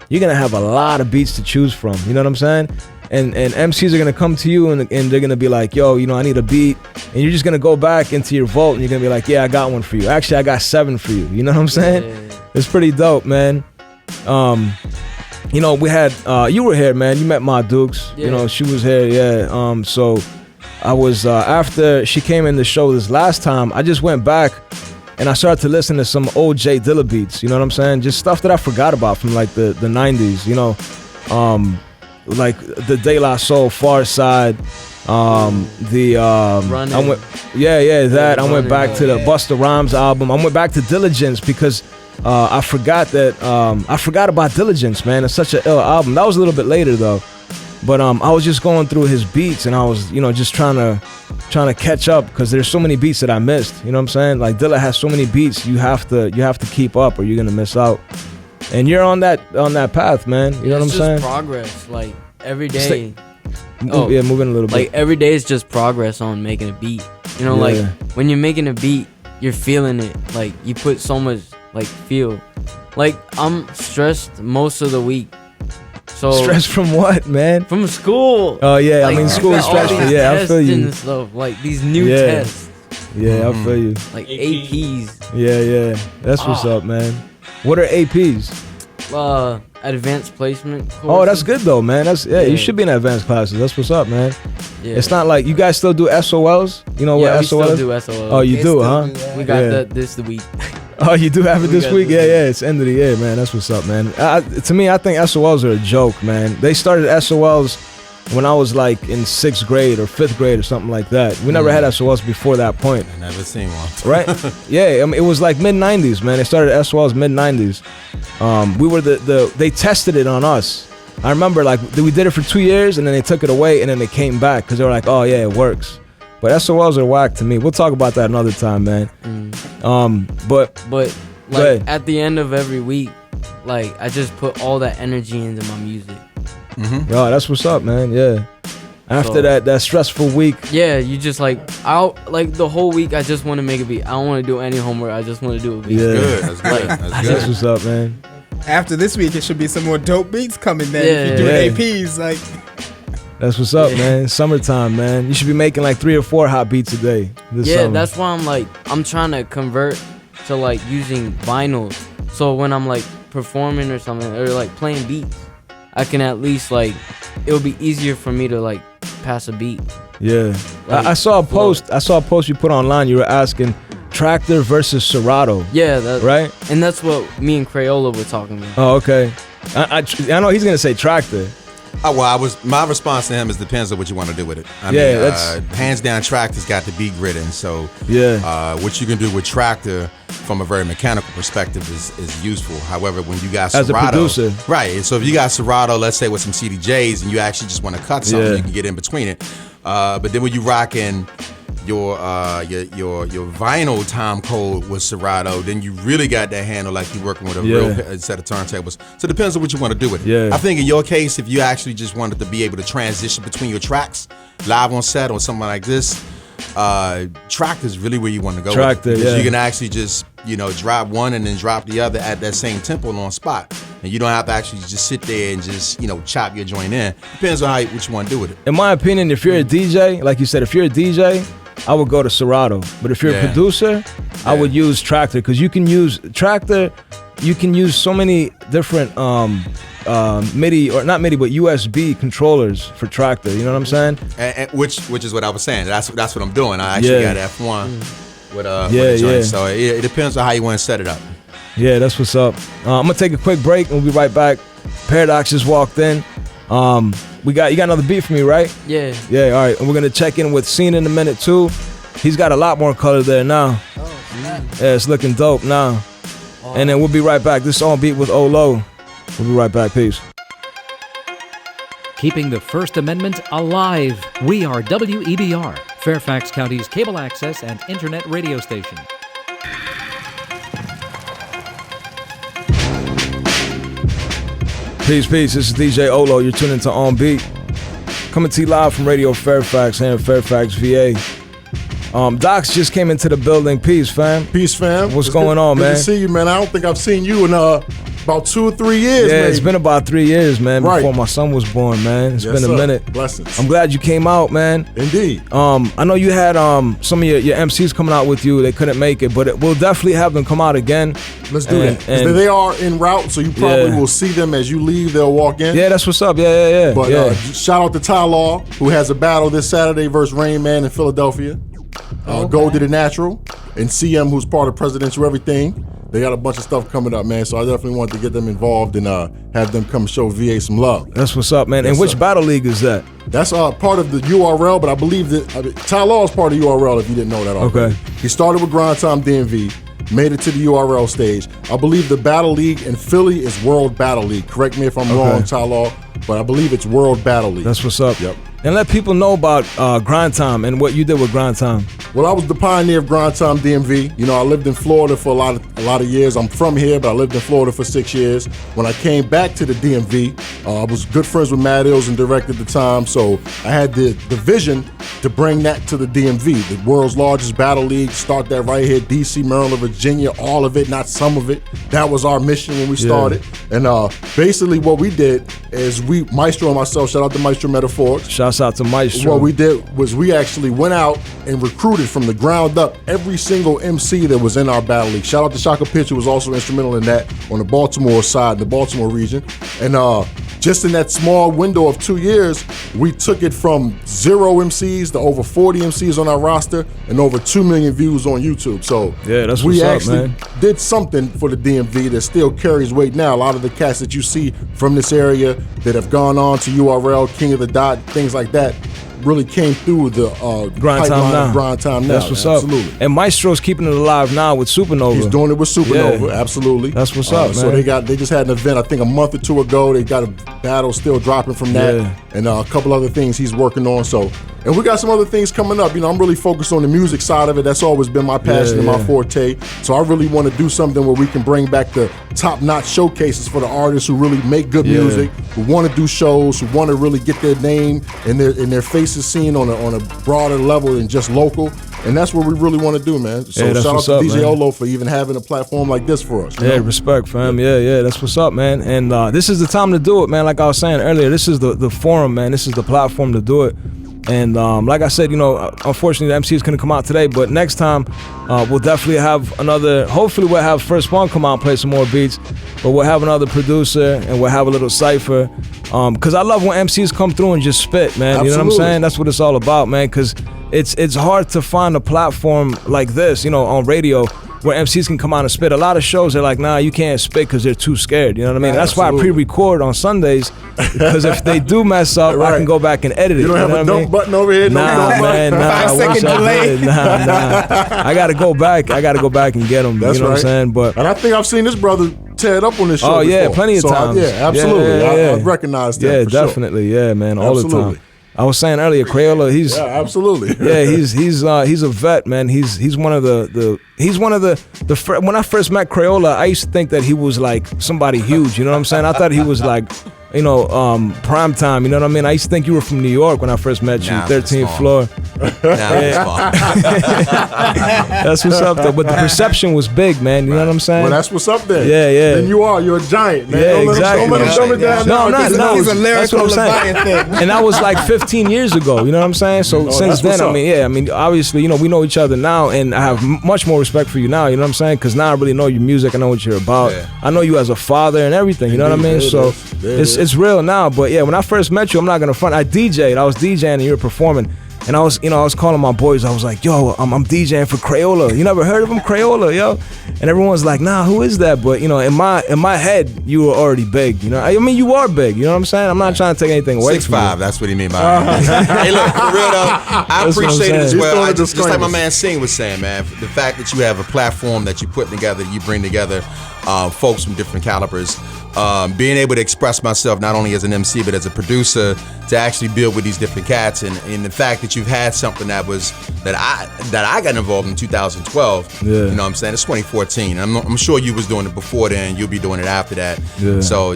you're gonna have a lot of beats to choose from. You know what I'm saying? And MCs are gonna come to you and they're gonna be like, yo, you know, I need a beat. And you're just gonna go back into your vault and you're gonna be like, yeah, I got one for you. Actually, I got 7 for you. You know what I'm saying? Yeah. It's pretty dope, man. You know, we had you were here, man. You met Ma Dukes. Yeah. You know, she was here, yeah. So I was after she came in the show this last time, I just went back and I started to listen to some old J Dilla beats, you know what I'm saying? Just stuff that I forgot about from like the 90s, you know. Like the De La Soul, Far Side, the I went, that. I went back to the Busta Rhymes album. I went back to Diligence because I forgot about Diligence, man. It's such an ill album. That was a little bit later though. But I was just going through his beats and I was, you know, just trying to catch up because there's so many beats that I missed. You know what I'm saying? Like Dilla has so many beats, you have to keep up or you're gonna miss out. And you're on that path, man. You know what I'm saying? It's just progress, like every day. Yeah, moving a little bit. Like every day is just progress on making a beat. You know, like when you're making a beat, you're feeling it. Like you put so much like feel. Like I'm stressed most of the week. So stress from what, man? From school. Oh yeah, like, I mean school is stressful. Yeah, I feel you. And stuff, like these new tests. Yeah, I feel you. Like APs. Yeah. That's what's up, man. What are APs? Advanced placement courses. Oh, that's good though, man. You should be in advanced classes. That's what's up, man. Yeah. It's not like you guys still do SOLs. You know what SOL is? Yeah, we still do SOLs. Oh, you do, huh? We got this week. Oh, you do have it this week? Yeah. It's end of the year, man. That's what's up, man. To me, I think SOLs are a joke, man. They started SOLs when I was like in 6th grade or 5th grade or something like that. We never had SOLs before that point. I never seen one. Right? Yeah, I mean, it was like mid-90s, man. They started SOLs mid-90s. We were they tested it on us. I remember like we did it for 2 years and then they took it away and then they came back because they were like, oh yeah, it works. But SOLs are whack to me. We'll talk about that another time, man. But like at the end of every week, like I just put all that energy into my music. Mm-hmm. Oh, that's what's up, man. Yeah. After that stressful week. Yeah, you just like the whole week. I just want to make a beat. I don't want to do any homework. I just want to do a beat. Yeah, that's good. That's what's up, man. After this week, it should be some more dope beats coming. Then if you're doing APs, like. That's what's up, man. Summertime, man. You should be making like 3 or 4 hot beats a day. Summer. That's why I'm trying to convert to like using vinyls. So when I'm like performing or something or like playing beats, I can at least like it'll be easier for me to like pass a beat. Yeah, like, I saw a post. I saw a post you put online. You were asking Tractor versus Serato. Yeah, right. And that's what me and Krayola were talking about. Oh, okay. I know he's gonna say Tractor. Oh, well, my response to him is depends on what you want to do with it. I mean, hands down, Tractor's got the beat gritting. So what you can do with Tractor from a very mechanical perspective is useful. However, when you got Serato, as a producer, right? So if you got Serato, let's say with some CDJs, and you actually just want to cut something, you can get in between it. But then when you rocking your vinyl time code with Serato, then you really got that handle like you're working with a real set of turntables. So it depends on what you want to do with it. Yeah. I think in your case, if you actually just wanted to be able to transition between your tracks live on set or something like this, Tractor is really where you want to go. Tractor, with it, because you can actually just drop one and then drop the other at that same tempo on spot. And you don't have to actually just sit there and just, chop your joint in. Depends on what you want to do with it. In my opinion, if you're a DJ, like you said, if you're a DJ, I would go to Serato. But if you're a producer, I would use Tractor because you can use Tractor. You can use so many different MIDI or not MIDI, but USB controllers for Tractor. You know what I'm saying? And which is what I was saying. That's what I'm doing. I actually got F1 with a joint. So it depends on how you want to set it up. Yeah, that's what's up. I'm gonna take a quick break and we'll be right back. Paradoxx just walked in. you got another beat for me, right? Yeah. Yeah, all right. And we're gonna check in with Scene in a minute too. He's got a lot more color there now. Yeah, it's looking dope now. And then we'll be right back. This is On Beat with OHLOW. We'll be right back. Peace. Keeping the First Amendment alive. We are WEBR, Fairfax County's cable access and internet radio station. Peace. This is djOHLOW. You're tuning to On Beat. Coming to you live from Radio Fairfax here in Fairfax, VA. Docs just came into the building. Peace, fam. Peace, fam. What's going on, man? Good to see you, man. I don't think I've seen you in about 2 or 3 years, Yeah, maybe. it's been about 3 years, man, Right. before my son was born, man. It's Yes, been a sir. minute. Blessings. I'm glad you came out, man. Indeed. I know you had some of your MCs coming out with you. They couldn't make it, but we'll definitely have them come out again. Let's do that. 'Cause they are en route, so you probably will see them as you leave. They'll walk in. Yeah, that's what's up. Yeah. But shout out to Ty Law, who has a battle this Saturday versus Rain Man in Philadelphia. Go to the Natural, and CM, who's part of Presidential Everything. They got a bunch of stuff coming up, man. So I definitely wanted to get them involved and have them come show VA some love. That's what's up, man. Yes, and which sir. battle league is that? That's part of the URL, but I believe that Ty Law is part of URL. If you didn't know that already. Okay. He started with GrindTime DMV, made it to the URL stage. I believe the battle league in Philly is World Battle League. Correct me if I'm wrong, Ty Law, but I believe it's World Battle League. That's what's up. Yep. And let people know about GrindTime and what you did with GrindTime. Well, I was the pioneer of GrindTime DMV. You know, I lived in Florida for a lot of years. I'm from here, but I lived in Florida for 6 years. When I came back to the DMV, I was good friends with Matt Ills and Direct at the time, so I had the vision to bring that to the DMV, the world's largest battle league. Start that right here, DC, Maryland, Virginia, all of it, not some of it. That was our mission when we started. And basically what we did is Maestro and myself, shout out to Maestro MrForge. Shouts out to Maestro. What we did was we actually went out and recruited from the ground up every single MC that was in our battle league. Shout out to Shaka Pitch, who was also instrumental in that on the Baltimore side, the Baltimore region. And just in that small window of 2 years, we took it from 0 MCs to over 40 MCs on our roster and over 2 million views on YouTube. So yeah, that's we what's up, actually man. did something for the DMV that still carries weight now. A lot of the cats that you see from this area that have gone on to URL, King of the Dot, things like that, really came through the GrindTime Now. That's what's Absolutely. up. And Maestro's keeping it alive now with Supernova. He's doing it with Supernova, absolutely. That's what's up, man. So they just had an event, I think a month or two ago. They got a battle still dropping from that, and a couple other things he's working on. So, and we got some other things coming up. You know, I'm really focused on the music side of it. That's always been my passion and my forte. So I really want to do something where we can bring back the top-notch showcases for the artists who really make good music, who want to do shows, who want to really get their name and their faces seen on a broader level than just local. And that's what we really want to do, man. So shout out to djOHLOW for even having a platform like this for us. Yeah, respect, fam. Yeah, that's what's up, man. And this is the time to do it, man. Like I was saying earlier, this is the forum, man. This is the platform to do it. And like I said, you know, unfortunately the MCs couldn't come out today, but next time we'll definitely have another, hopefully we'll have First One come out and play some more beats, but we'll have another producer and we'll have a little cypher. Cause I love when MCs come through and just spit, man. Absolutely. You know what I'm saying? That's what it's all about, man. Cause it's hard to find a platform like this, you know, on radio, where MCs can come out and spit. A lot of shows are like, nah, you can't spit because they're too scared. You know what I mean? That's why I pre-record on Sundays, because if they do mess up, I can go back and edit it. You don't have a dump button over here? Nah, man, nah. 5-second delay. Nah. I gotta go back. I gotta go back and get them. That's you know what I'm saying? But and I think I've seen this brother tear it up on this show. oh yeah, before. plenty of So times. yeah, absolutely. Yeah. I recognize that. Yeah, for sure. definitely. Yeah, man, all the Absolutely. time. I was saying earlier, Krayola, he's absolutely. Yeah, he's a vet, man. He's one of the when I first met Krayola, I used to think that he was like somebody huge. You know what I'm saying? I thought he was like, you know, prime time. You know what I mean? I used to think you were from New York when I first met you, 13th floor. That's what's up though. But the perception was big, man. You know what I'm saying? Well, that's what's up there. Yeah. Then you're a giant, man. Yeah, Don't exactly. let him dumb it down. No, I'm not. No, He's a that's what lyrical I'm saying. Leviathan. And that was like 15 years ago. You know what I'm saying? So since then, I mean, obviously, you know, we know each other now, and I have much more respect for you now. You know what I'm saying? Because now I really know your music. I know what you're about. Yeah. I know you as a father and everything. You know what I mean? So it's real now. But yeah, when I first met you, I'm not gonna front. I was DJing and you were performing. And I was calling my boys. I was like, yo, I'm DJing for Krayola. You never heard of him, Krayola, yo? And everyone's like, nah, who is that? But in my head, you were already big. I mean, you are big. You know what I'm saying? I'm not trying to take anything away from you. 6'5", that's what he mean by it. Hey, look, for real though, I appreciate it as well. Just like my man Sing was saying, man, the fact that you have a platform that you put together, you bring together folks from different calibers. Being able to express myself not only as an MC but as a producer, to actually build with these different cats, and the fact that you've had something that I got involved in 2012. Yeah. You know what I'm saying? It's 2014. I'm sure you was doing it before then. You'll be doing it after that. Yeah. So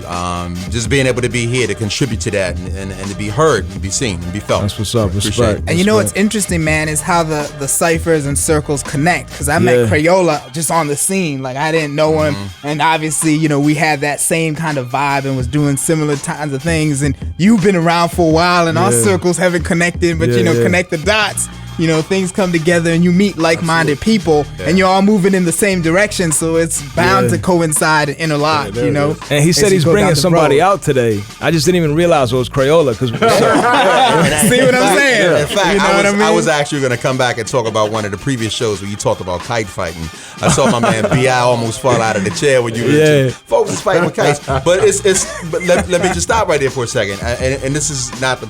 just being able to be here to contribute to that and to be heard and be seen and be felt. That's what's up. Respect. And you know what's interesting, man, is how the ciphers and circles connect. Because I met Krayola just on the scene. Like, I didn't know him, and obviously, we had that same kind of vibe and was doing similar kinds of things. And you've been around for a while, and our circles haven't connected, but connect the dots. Things come together and you meet like-minded people, and you're all moving in the same direction, so it's bound to coincide and interlock, And he said he's bringing somebody out today. I just didn't even realize it was Krayola. Cause see what I'm saying? In fact, I was actually going to come back and talk about one of the previous shows where you talked about kite fighting. I saw my man B.I. almost fall out of the chair when you were folks is fighting with kites. But but let me just stop right there for a second. And this is not to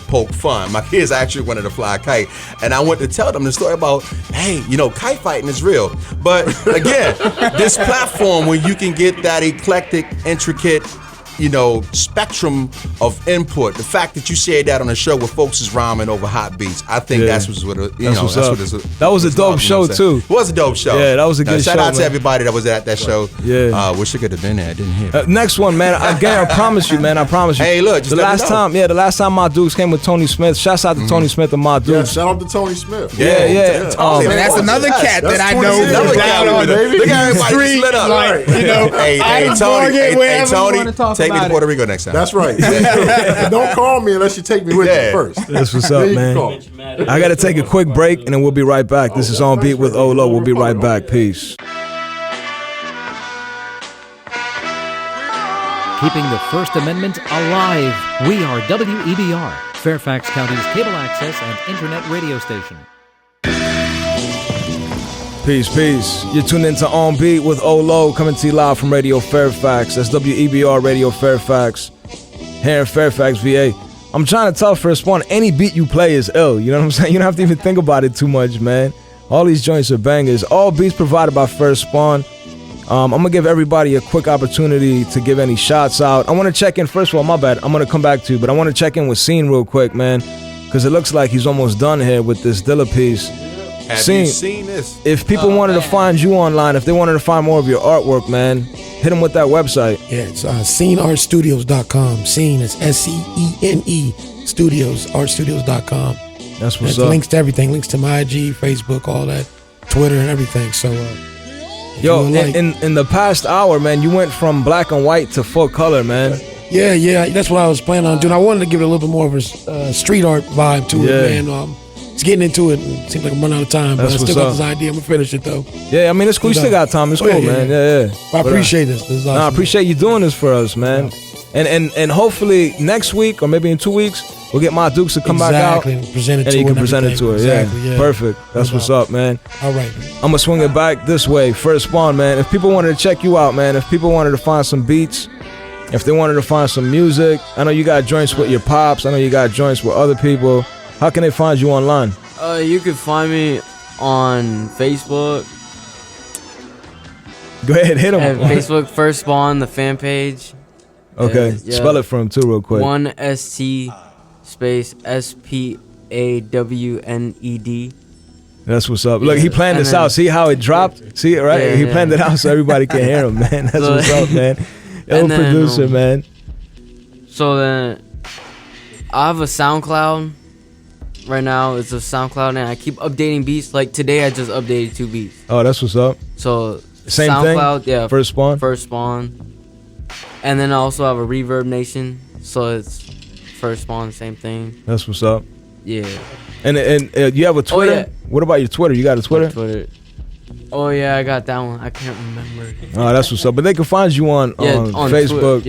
poke fun. My kids actually wanted to fly a kite, and I went to tell them the story about, hey, kite fighting is real. But again, this platform where you can get that eclectic, intricate, spectrum of input. The fact that you shared that on a show where folks is rhyming over hot beats, I think that's what that was a dope show too. It was a dope show. Yeah, that was a good show. Shout out to everybody that was at that show. Yeah. Wish I could have been there. I didn't hear. Next one, man. Again, I promise you, man. I promise you. Hey, look, just the last time my Dukes came with Tony Smith. Shouts out to Tony Smith and my Dukes. Yeah, shout out to Tony Smith. Yeah. That's another cat that I know. Look at everybody lit up. Hey, Tony, take me to Puerto Rico next time. That's right. Don't call me unless you take me with you first. That's what's up, man. I got to take a quick break, and then we'll be right back. This is On Beat with OHLOW. We'll be right back. Peace. Keeping the First Amendment alive. We are WEBR, Fairfax County's cable access and internet radio station. Peace. You're tuned into On Beat with OHLOW, coming to you live from Radio Fairfax. That's WEBR Radio Fairfax, here in Fairfax, VA. I'm trying to tell First Spawn, any beat you play is ill. You know what I'm saying? You don't have to even think about it too much, man. All these joints are bangers. All beats provided by First Spawn. I'm going to give everybody a quick opportunity to give any shots out. I want to check in, first of all, my bad. I'm going to come back to you, but I want to check in with Scene real quick, man, because it looks like he's almost done here with this Dilla piece. Have you seen this? If people wanted to find you online, if they wanted to find more of your artwork, man, hit them with that website. Yeah, it's sceneartstudios.com. Scene is SCENE Studios, artstudios.com. That's what's up. Links to everything, links to my IG, Facebook, all that, Twitter and everything. So, in the past hour, man, you went from black and white to full color, man. Yeah, that's what I was planning on doing. I wanted to give it a little bit more of a street art vibe to it, man. It's getting into it. It seems like I'm running out of time, but I still got this idea. I'm gonna finish it though. Yeah, I mean it's cool. You still got time. It's cool, man. Yeah. I appreciate this. This is awesome. I appreciate you doing this for us, man. And hopefully next week or maybe in 2 weeks we'll get my Dukes to come back out and present it to her. And you can present it to her. Yeah. Perfect. That's what's up, man. All right. I'm gonna swing it back this way. First Spawn, man. If people wanted to check you out, man. If people wanted to find some beats, if they wanted to find some music, I know you got joints with your pops. I know you got joints with other people. How can they find you online? You can find me on Facebook. Go ahead, hit them. Facebook, First Spawn, the fan page. Okay, spell it for him too, real quick. 1ST space SPAWNED. That's what's up. Look, he planned this out. See how it dropped? See it, right? Yeah, he planned it out so everybody can hear him, man. That's what's up, man. Yo, producer, man. So then, I have a SoundCloud. Right now, it's a SoundCloud, and I keep updating beats. Like today, I just updated 2 beats. Oh, that's what's up. So same SoundCloud, thing? yeah. First Spawn? First Spawn. And then I also have a Reverb Nation, so it's First Spawn, same thing. That's what's up. Yeah. And you have a Twitter? Oh, yeah. What about your Twitter? You got a Twitter? Twitter. Oh, yeah, I got that one. I can't remember. Oh, that's what's up. But they can find you on Facebook. And Facebook,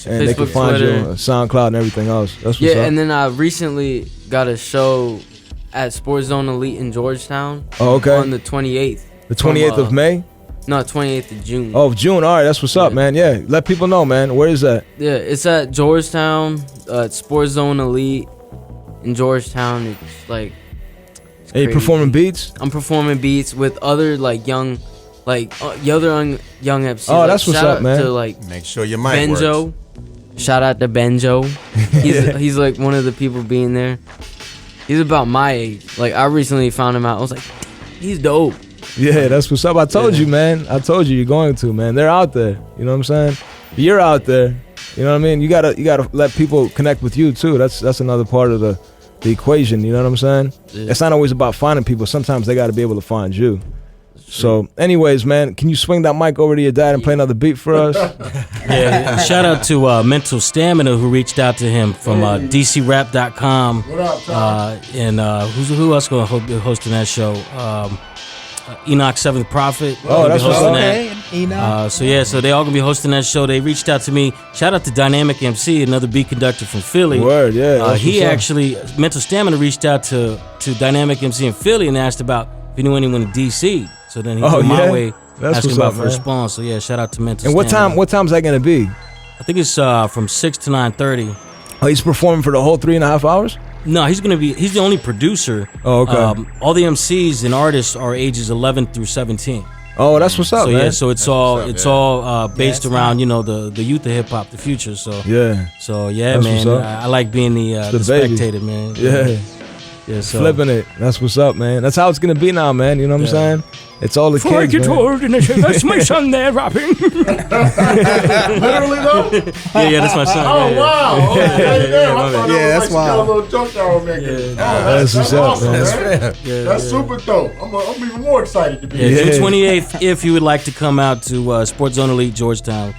they can find Twitter. You on SoundCloud and everything else. That's what's up. Yeah, and then I recently got a show at Sports Zone Elite in Georgetown. Oh, okay. On the 28th. The 28th of May? No, 28th of June. Oh, of June. All right, that's what's up, man. Yeah, let people know, man. Where is that? Yeah, it's at Georgetown, Sports Zone Elite in Georgetown. It's like... Are you performing beats? I'm performing beats with other like young young MCs. Oh, that's what's up, man. To, like, make sure your mic Benjo. works. Shout out to Benjo. He's like one of the people being there. He's about my age. Like I recently found him out. I was like, he's dope. Yeah, that's what's up. I told you, man. I told you you're going to, man. They're out there. You know what I'm saying? You're out there. You know what I mean? You gotta let people connect with you too. That's another part of the equation. You know what I'm saying? Yeah. It's not always about finding people. Sometimes they got to be able to find you. So, anyways, man, can you swing that mic over to your dad and play another beat for us? Yeah, shout out to Mental Stamina who reached out to him from DCRap.com. What up, Tom? And who else going to be hosting that show? Enoch Seventh Prophet. Oh, that's what's up. Enoch. So they all gonna be hosting that show. They reached out to me. Shout out to Dynamic MC, another beat conductor from Philly. Word, yeah. He actually, Mental Stamina reached out to Dynamic MC in Philly and asked about if he knew anyone in DC. So then he came my way That's asking what's about up, man. first spawn. So yeah, shout out to Mental And Stamina. what time's that gonna be? I think it's from 6 to 9:30. Oh, he's performing for the whole 3.5 hours? No, he's the only producer. Oh, okay. All the MCs and artists are ages 11 through 17. Oh, that's what's up, So man. yeah, so it's all based around the youth of hip hop, the future. So yeah. So yeah, That's man, what's up. I like being the baby. spectator, man. Yeah. So. Flipping it. That's what's up, man. That's how it's gonna be now, man. You know what I'm saying? It's all the Before kids, I get man. old and I say, that's my son there rapping. Literally though? Yeah, that's my son. Oh, wow. Yeah, that's wild. A little joke y'all were making. That's what's up, awesome, man. man. That's super dope. I'm even more excited to be Yeah, here. June 28th, if you would like to come out to Sports Zone Elite Georgetown,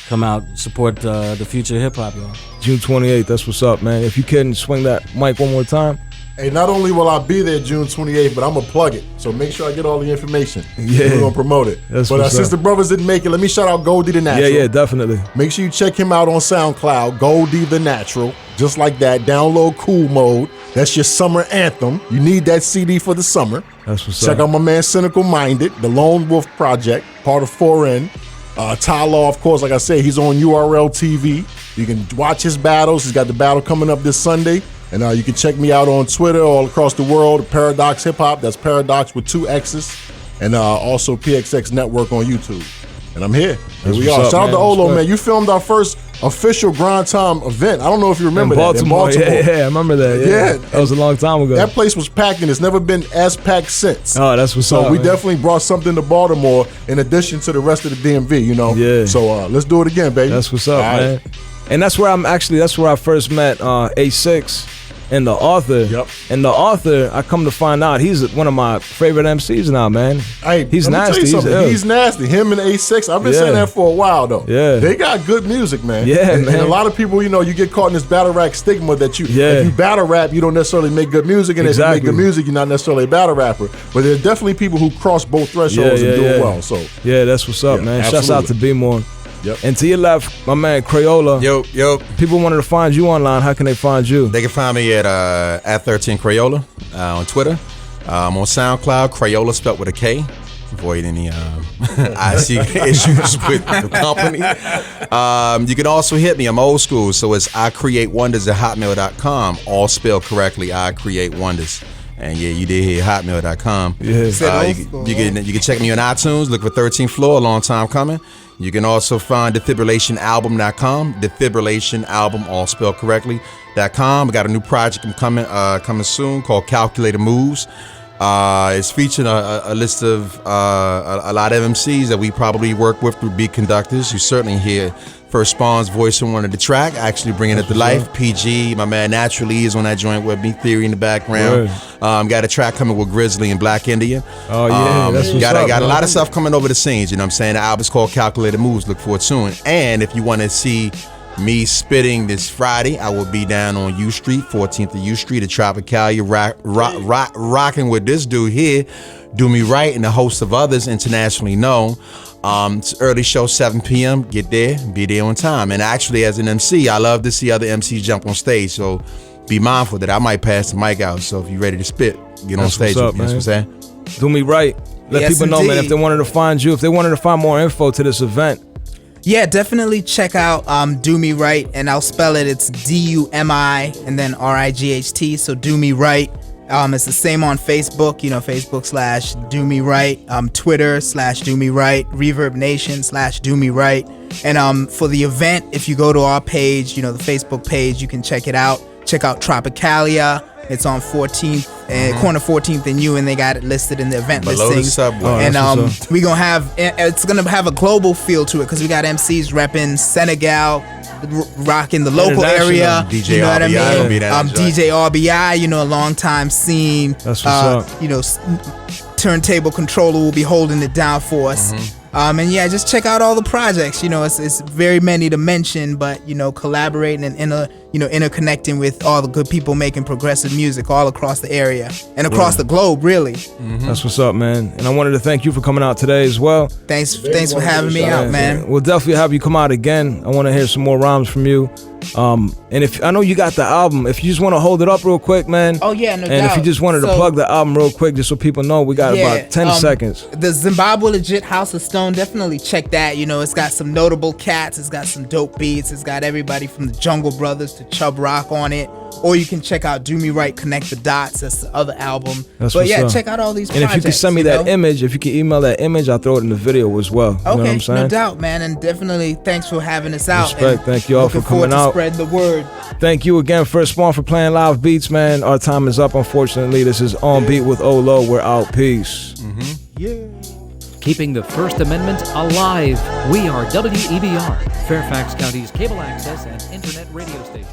come out, support the future of hip hop, y'all. June 28th. That's what's up, man. If you can swing that mic one more time. Hey, not only will I be there June 28th, but I'm going to plug it. So make sure I get all the information. Yeah. We're going to promote it. That's but what's since up. the brothers didn't make it, let me shout out Goldie the Natural. Yeah, definitely. Make sure you check him out on SoundCloud, Goldie the Natural. Just like that. Download Cool Mode. That's your summer anthem. You need that CD for the summer. That's what's Check up. out my man Cynical Minded, the Lone Wolf Project, part of 4N. Ty Law, of course, like I said, he's on URL TV. You can watch his battles. He's got the battle coming up this Sunday. And you can check me out on Twitter all across the world, Paradoxx Hip Hop. That's Paradoxx with 2 X's. And also PXX Network on YouTube. And I'm here. Here we are. what's up, Shout out man. to OHLOW, Respect. man. You filmed our first official Grind Time event. I don't know if you remember in Baltimore. that. In Baltimore. Yeah, I remember that. Yeah. That was a long time ago. That place was packed and it's never been as packed since. Oh, that's what's up. So we man. definitely brought something to Baltimore in addition to the rest of the DMV, you know? Yeah. So let's do it again, baby. That's what's up, All right. man. And that's where I first met A6 and the author. Yep. And the author, I come to find out, he's one of my favorite MCs now, man. Hey, he's let me tell nasty. you something. ill. He's nasty. Him and A6. I've been Yeah. saying that for a while though. Yeah. They got good music, man. Yeah, and, man. And a lot of people, you get caught in this battle rap stigma that if you battle rap, you don't necessarily make good music, and if you Exactly. make good music, you're not necessarily a battle rapper. But there's definitely people who cross both thresholds and doing well. So yeah, that's what's up, Yeah, man. Shouts out to absolutely. B-More. Yep. And to your left, my man Krayola. Yo. People wanted to find you online. How can they find you? They can find me at 13 Krayola on Twitter. I'm on SoundCloud, Krayola spelled with a K. Avoid any IC issues with the company. You can also hit me. I'm old school, so it's icreatewonders@hotmail.com. All spelled correctly. I create wonders. And yeah, you did hear hotmail.com. Yeah. You can check me on iTunes. Look for 13th Floor. A long time coming. You can also find defibrillationalbum.com. Defibrillationalbum, all spelled correctly.com. I got a new project coming soon called Calculated Moves. It's featuring a list of a lot of MCs that we probably work with through beat conductors. You certainly hear First Spawn's voice on one of the track, actually bringing it to life. PG, my man Naturally is on that joint with me. Theory in the background. Got a track coming with Grizzly and Black India. Oh yeah, that's what's got up, a man. lot of stuff coming over the scenes. You know what I'm saying? The album's called Calculated Moves. Look forward to it. And if you want to see me spitting this Friday, I will be down on U Street, 14th of U Street at Tropicalia, rocking with this dude here, Dumi Right, and a host of others internationally known. It's early show, 7 p.m. Get there, be there on time. And actually, as an MC, I love to see other MCs jump on stage. So be mindful that I might pass the mic out. So if you're ready to spit, get on stage. What's up, you know what I'm saying? Dumi Right. Let Yes, people know, man, indeed. if they wanted to find you, if they wanted to find more info to this event. Yeah, definitely check out Dumi Right, and I'll spell it. It's DUMI and then RIGHT. So Dumi Right. It's the same on Facebook. Facebook/Dumi Right. Twitter/Dumi Right. Reverb Nation/Dumi Right. And for the event, if you go to our page, the Facebook page, you can check it out. Check out Tropicalia. It's on 14th, corner 14th and U, and they got it listed in the event Below the listings. subway. And we gonna have it's gonna have a global feel to it because we got MCs repping Senegal, rocking the local area. DJ you know what I RBI mean? gonna be that DJ RBI, a long time scene. That's what's up. Turntable controller will be holding it down for us. And yeah, just check out all the projects. It's very many to mention, but collaborating and interconnecting with all the good people making progressive music all across the area and across the globe, really. That's what's up, man. And I wanted to thank you for coming out today as well. Thanks for having me out, man. We'll definitely have you come out again. I want to hear some more rhymes from you. And if I know you got the album, if you just want to hold it up real quick, man. Oh yeah, no doubt. And if you just wanted to plug the album real quick, just so people know, we got about 10 seconds. The Zimbabwe Legit House of Stone, definitely check that. It's got some notable cats. It's got some dope beats. It's got everybody from the Jungle Brothers to Chubb Rock on it. Or you can check out Dumi Right, Connect the Dots. That's the other album. That's but yeah, up. check out all these and projects. if you could send me that image, if you could email that image, I'll throw it in the video as well. You know what I'm saying? No doubt, man. And definitely thanks for having us out. Respect. And thank you all for coming out. Spread the word. Thank you again, First Spawn, for playing live beats, man. Our time is up, unfortunately. This is On Beat with OHLOW. We're out. Peace. Yeah. Keeping the First Amendment alive. We are WEBR, Fairfax County's cable access and internet radio station.